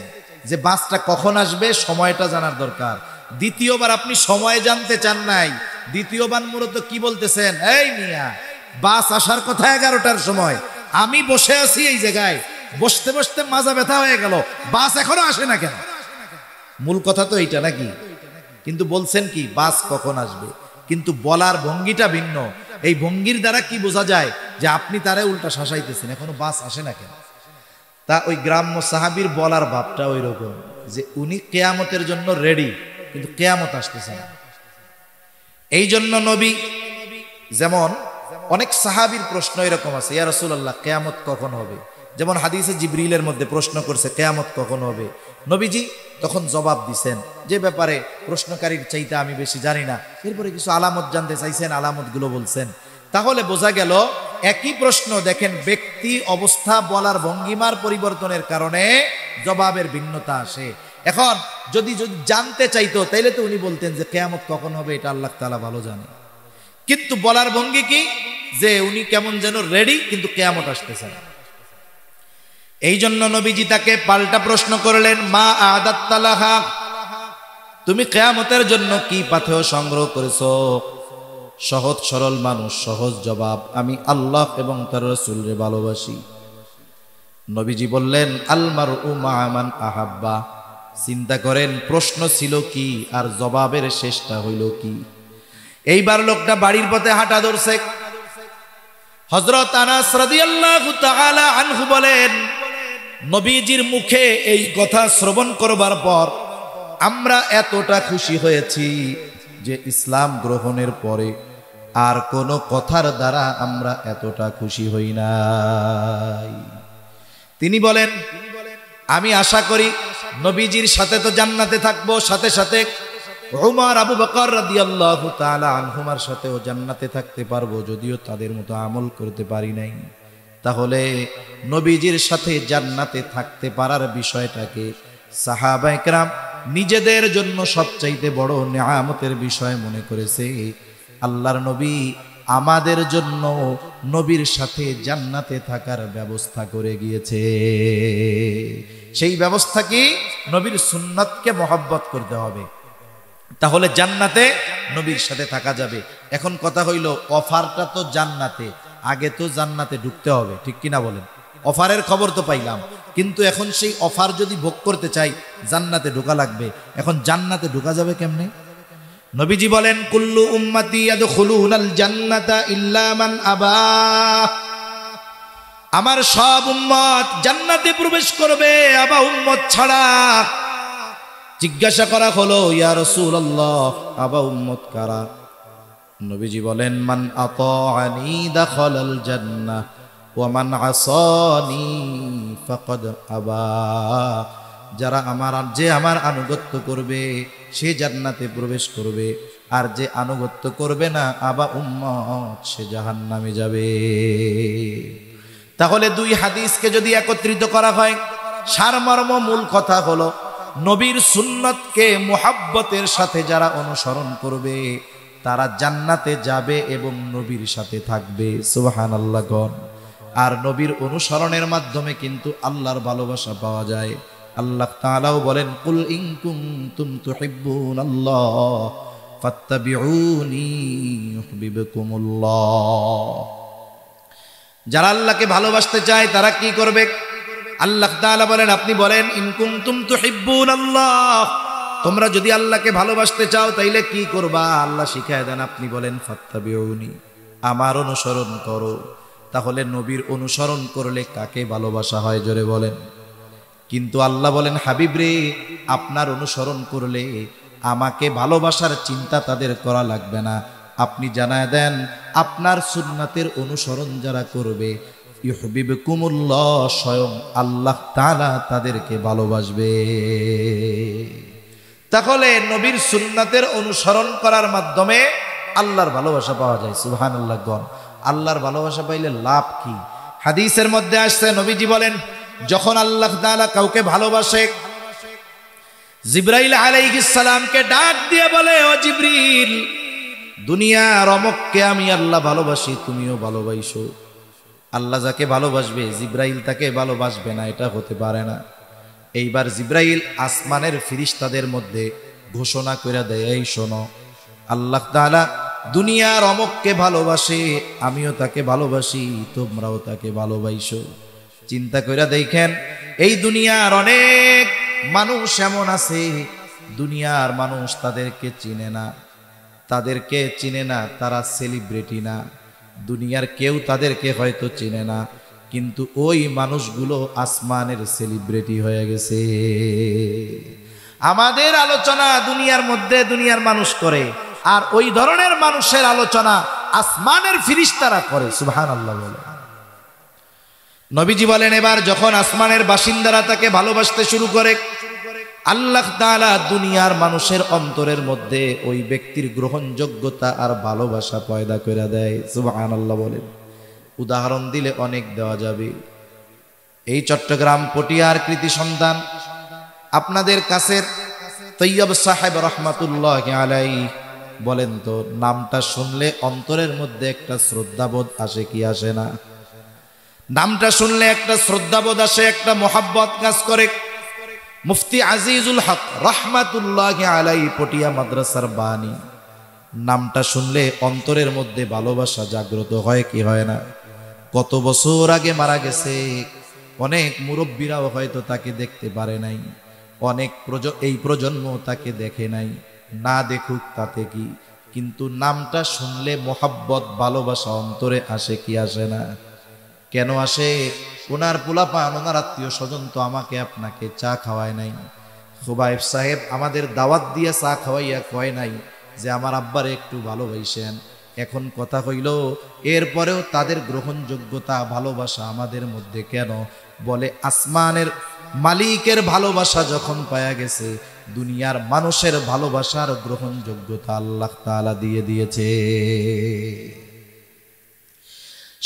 যে বাসটা কখন আসবে, সময়টা জানার দরকার। দ্বিতীয়বার আপনি সময় জানতে চান নাই, দ্বিতীয়বার মূলত কি বলতেছেন, এই মিয়া বাস আসার কথা 11টার সময়, আমি বসে আছি এই জায়গায়, বসতে বসতে মাজা ব্যথা হয়ে গেল, বাস এখনো আসে না কেন? মূল কথা তো এইটা নাকি? কিন্তু বলছেন কি বাস কখন আসবে, কিন্তু বলার ভঙ্গিটা ভিন্ন। এই ভঙ্গির দ্বারা কি বোঝা যায় যে আপনি তারে উল্টা শাসাইতেছেন, এখনো বাস আসে না কেন? তা ওই গ্রাম্য সাহাবীর বলার ভাবটা ওই রকম যে উনি কেয়ামতের জন্য রেডি, কিন্তু কেয়ামত আসতেছে না। এই জন্য নবী, যেমন অনেক সাহাবীর প্রশ্ন এরকম আছে, ইয়া রাসূলুল্লাহ কেয়ামত কখন হবে? যেমন হাদিসে জিবরিলের মধ্যে প্রশ্ন করছে কেয়ামত কখন হবে, নবীজি তখন জবাব দিছেন যে ব্যাপারে প্রশ্নকারীর চাইতে আমি বেশি জানি না। এরপরে কিছু আলামত জানতে চাইছেন, আলামতগুলো বলছেন। তাহলে বোঝা গেল একই প্রশ্ন, দেখেন ব্যক্তি অবস্থা বলার ভঙ্গিমার পরিবর্তনের কারণে জবাবের ভিন্নতা আসে। এখন যদি জানতে চাইতো তাইলে তো উনি বলতেন যে কিয়ামত কখন হবে এটা আল্লাহ তাআলা ভালো জানে, কিন্তু বলার ভঙ্গি কি যে উনি কেমন যেন রেডি, কিন্তু কিয়ামত আসতেছে না। এই জন্য নবীজি তাকে পাল্টা প্রশ্ন করলেন, মা আদাত্তা লাহা, তুমি কিয়ামতের জন্য কি পাথেয় সংগ্রহ করেছো? সহজ সরল মানুষ, সহজ জবাব, আমি আল্লাহ এবং তার রাসূলকে ভালোবাসি। নবীজি বললেন, আল মারউ মা মান আহাব্বা। চিন্তা করেন প্রশ্ন ছিল কি আর জবাবের শেষটা হইল কি। এইবার লোকটা বাড়ির পথে হাঁটা ধরছে। হযরত আনাস রাদিয়াল্লাহু তাআলা আনহু বলেন, নবীজির মুখে এই কথা শ্রবণ করবার পর আমরা এতটা খুশি হয়েছি যে ইসলাম গ্রহণের পরে আর কোনো কথার দ্বারা আমরা এতটা খুশি হই নাই। তিনি বলেন, আমি আশা করি নবীজির সাথে তো জান্নাতে থাকবো, সাথে সাথে উমর আবু বকর রাদিয়াল্লাহু তাআলা আনহুমার সাথেও জান্নাতে থাকতে পারবো, যদিও তাদের মতো আমল করতে পারি নাই। তাহলে নবীজির সাথে জান্নাতে থাকতে পারার বিষয়টাকে সাহাবায়ে কেরাম নিজেদের জন্য সবচাইতে বড় নিয়ামতের বিষয় মনে করেছে। আল্লাহর নবী আমাদের জন্য নবীর সাথে জান্নাতে থাকার ব্যবস্থা করে গিয়েছে। সেই ব্যবস্থা কি? নবীর সুন্নাতকে মহব্বত করতে হবে, তাহলে জান্নাতে নবীর সাথে থাকা যাবে। এখন কথা হইল অফারটা তো জান্নাতে, আগে তো জান্নাতে ঢুকতে হবে, ঠিক কিনা বলেন? অফারের খবর তো পাইলাম, কিন্তু এখন সেই অফার যদি ভোগ করতে চাই জান্নাতে ঢোকা লাগবে। এখন জান্নাতে ঢোকা যাবে কেমনে? নবীজি বলেন কুল্লু উম্মতি ইয়াদখুলুনাল জান্নাতা ইল্লা মান আবা, আমার সব উম্মত জান্নাতে প্রবেশ করবে আবা উম্মত ছাড়া। জিজ্ঞাসা করা হলো ইয়া রাসূলুল্লাহ আবা উম্মত কারা? নবীজি বলেন মান আতাআনি দাখালাল জান্নাহ ওয়া মান আসানি ফাকাদ আবা, যারা আমার আনুগত্য করবে সে জান্নাতে প্রবেশ করবে, আর যে আনুগত্য করবে না আবা উম্মত সে জাহান্নামে যাবে। তাহলে দুই হাদিসকে যদি একত্রিত করা হয় সারমর্ম মূল কথা হলো নবীর সুন্নতকে মুহাব্বতের সাথে যারা অনুসরণ করবে তারা জান্নাতে যাবে এবং নবীর সাথে থাকবে। সুবহানাল্লাহ গণ। আর নবীর অনুসরণের মাধ্যমে কিন্তু আল্লাহর ভালোবাসা পাওয়া যায়। আল্লাহ তাআলাও বলেন কুল ইন কুনতুম তুহিব্বুনাল্লাহ ফাত্তাবিউনি ইউহিব্বুকুমুল্লাহ। যারা আল্লাহকে ভালোবাসতে চায় তারা কি করবে? আল্লাহ তাআলা বলেন আপনি বলেন ইন কুনতুম তুহিব্বুনাল্লাহ, তোমরা যদি আল্লাহকে ভালোবাসতে চাও তাইলে কি করবা? আল্লাহ শিখায় দেন, আপনি বলেন ফাত্তাবিউনি, আমার অনুসরণ করো। তাহলে নবীর অনুসরণ করলে কাকে ভালোবাসা হয় জোরে বলেন? কিন্তু আল্লাহ বলেন হাবিব রে, আপনার অনুসরণ করলে আমাকে ভালোবাসার চিন্তা তাদের করা লাগবে না। আপনি জানায় দেন আপনার সুন্নাতের অনুসরণ যারা করবে ইউহিব্বুকুমুল্লাহ, স্বয়ং আল্লাহ তাআলা তাদেরকে ভালোবাসবে। তাহলে নবীর সুন্নাতের অনুসরণ করার মাধ্যমে আল্লাহর ভালোবাসা পাওয়া যায়। সুবহানাল্লাহ গণ। আল্লাহর ভালোবাসা পাইলে লাভ কি? হাদিসের মধ্যে আসছে নবীজি বলেন যখন আল্লাহ তাআলা কাউকে ভালোবাসে জিবরাইল আলাইহিস সালামকে ডাক দিয়ে বলে ও জিবরিল, দুনিয়ার অমুককে আমি আল্লাহ ভালোবাসি, তুমিও ভালোবাসো। আল্লাহ যাকে ভালোবাসবে জিবরাইল তাকে ভালোবাসবে না, এটা হতে পারে না। এইবার জিবরাইল আসমানের ফেরেশতাদের মধ্যে ঘোষণা করে দেয় এই শোনো, আল্লাহ তাআলা দুনিয়ার অমুককে ভালোবাসে, আমিও তাকে ভালোবাসি, তোমরাও তাকে ভালোবাসো। চিন্তা করে দেখেন এই দুনিয়ার অনেক মানুষ এমন আছে দুনিয়ার মানুষ তাদেরকে চিনে না, তারা সেলিব্রিটি না, দুনিয়ার কেউ তাদেরকে হয়তো চিনে না, কিন্তু ওই মানুষগুলো আসমানের সেলিব্রিটি হয়ে গেছে। আমাদের আলোচনা দুনিয়ার মধ্যে দুনিয়ার মানুষ করে, আর ওই ধরনের মানুষের আলোচনা আসমানের ফেরেশতারা করে। সুবহানাল্লাহ বলে। নবীজি বলেন এবার যখন আসমানের বাসিন্দারা তাকে ভালোবাসতে শুরু করে আল্লাহ তাআলা দুনিয়ার মানুষের অন্তরের মধ্যে ওই ব্যক্তির গ্রহণযোগ্যতা আর ভালোবাসা পয়দা করে দেয়। সুবহানাল্লাহ বলেন। উদাহরণ দিলে অনেক দেওয়া যাবে। এই চট্টগ্রাম পটিয়ার কৃতি সন্তান আপনাদের কাছের তৈয়ব সাহেব রহমাতুল্লাহি আলাইহি, বলেন তো নামটা শুনলে অন্তরের মধ্যে একটা শ্রদ্ধাবোধ আসে কি আসে না? নামটা শুনলে একটা শ্রদ্ধাবোধ আসে, একটা মোহাব্বত কাজ করে। মুফতি আজিজুল হক রহমাতুল্লাহি আলাইহি পটিয়া মাদ্রাসার বানী, নামটা শুনলে অন্তরের মধ্যে ভালোবাসা জাগ্রত হয় কি হয় না? কত বছর আগে মারা গেছে, অনেক মুরব্বীরাও হয়তো তাকে দেখতে পারে নাই, অনেক এই প্রজন্ম তাকে দেখে নাই, না দেখুক তাতে কি, কিন্তু নামটা শুনলে মোহাব্বত ভালোবাসা অন্তরে আসে কি আসে না? কেন আসে? ওনার পোলাপান ওনার আত্মীয় স্বজন তো আমাকে আপনাকে চা খাওয়ায় নাই, খুবাইব সাহেব আমাদের দাওয়াত দিয়ে চা খাওয়াইয়া কয় নাই যে আমার আব্বারে একটু ভালোবাসেন। এখন কথা হইল এরপরেও তাদের গ্রহণযোগ্যতা ভালোবাসা আমাদের মধ্যে কেন? বলে আসমানের মালিকের ভালোবাসা যখন পাওয়া গেছে, দুনিয়ার মানুষের ভালোবাসার গ্রহণযোগ্যতা আল্লাহ তাআলা দিয়ে দিয়েছে।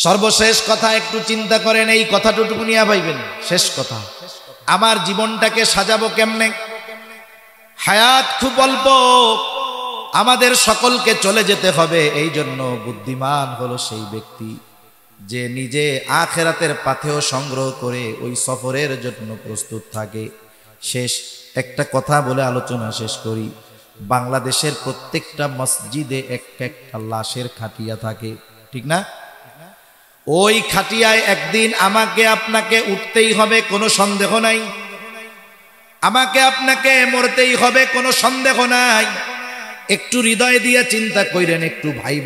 সর্বশেষ কথা একটু চিন্তা করেন, এই কথাটুকু নিয়ে পাইবেন। শেষ কথা, আমার জীবনটাকে সাজাবো কেমনে? হায়াত খুব অল্প, আমাদের সকলকে চলে যেতে হবে। এই জন্য বুদ্ধিমান হলো সেই ব্যক্তি যে নিজে আখিরাতের পাথেয় সংগ্রহ করে ওই সফরের জন্য প্রস্তুত থাকে। শেষ একটা কথা বলে আলোচনা শেষ করি। বাংলাদেশের প্রত্যেকটা মসজিদে একটা লাশের খাটিয়া থাকে, ঠিক না? ওই খাটিয়ায় একদিন আমাকে আপনাকে উঠতেই হবে, কোনো সন্দেহ নাই। আমাকে আপনাকে মরতেই হবে, কোনো সন্দেহ নাই। একটু হৃদয় দিয়ে চিন্তা কইরেন, একটু ভাইবেন।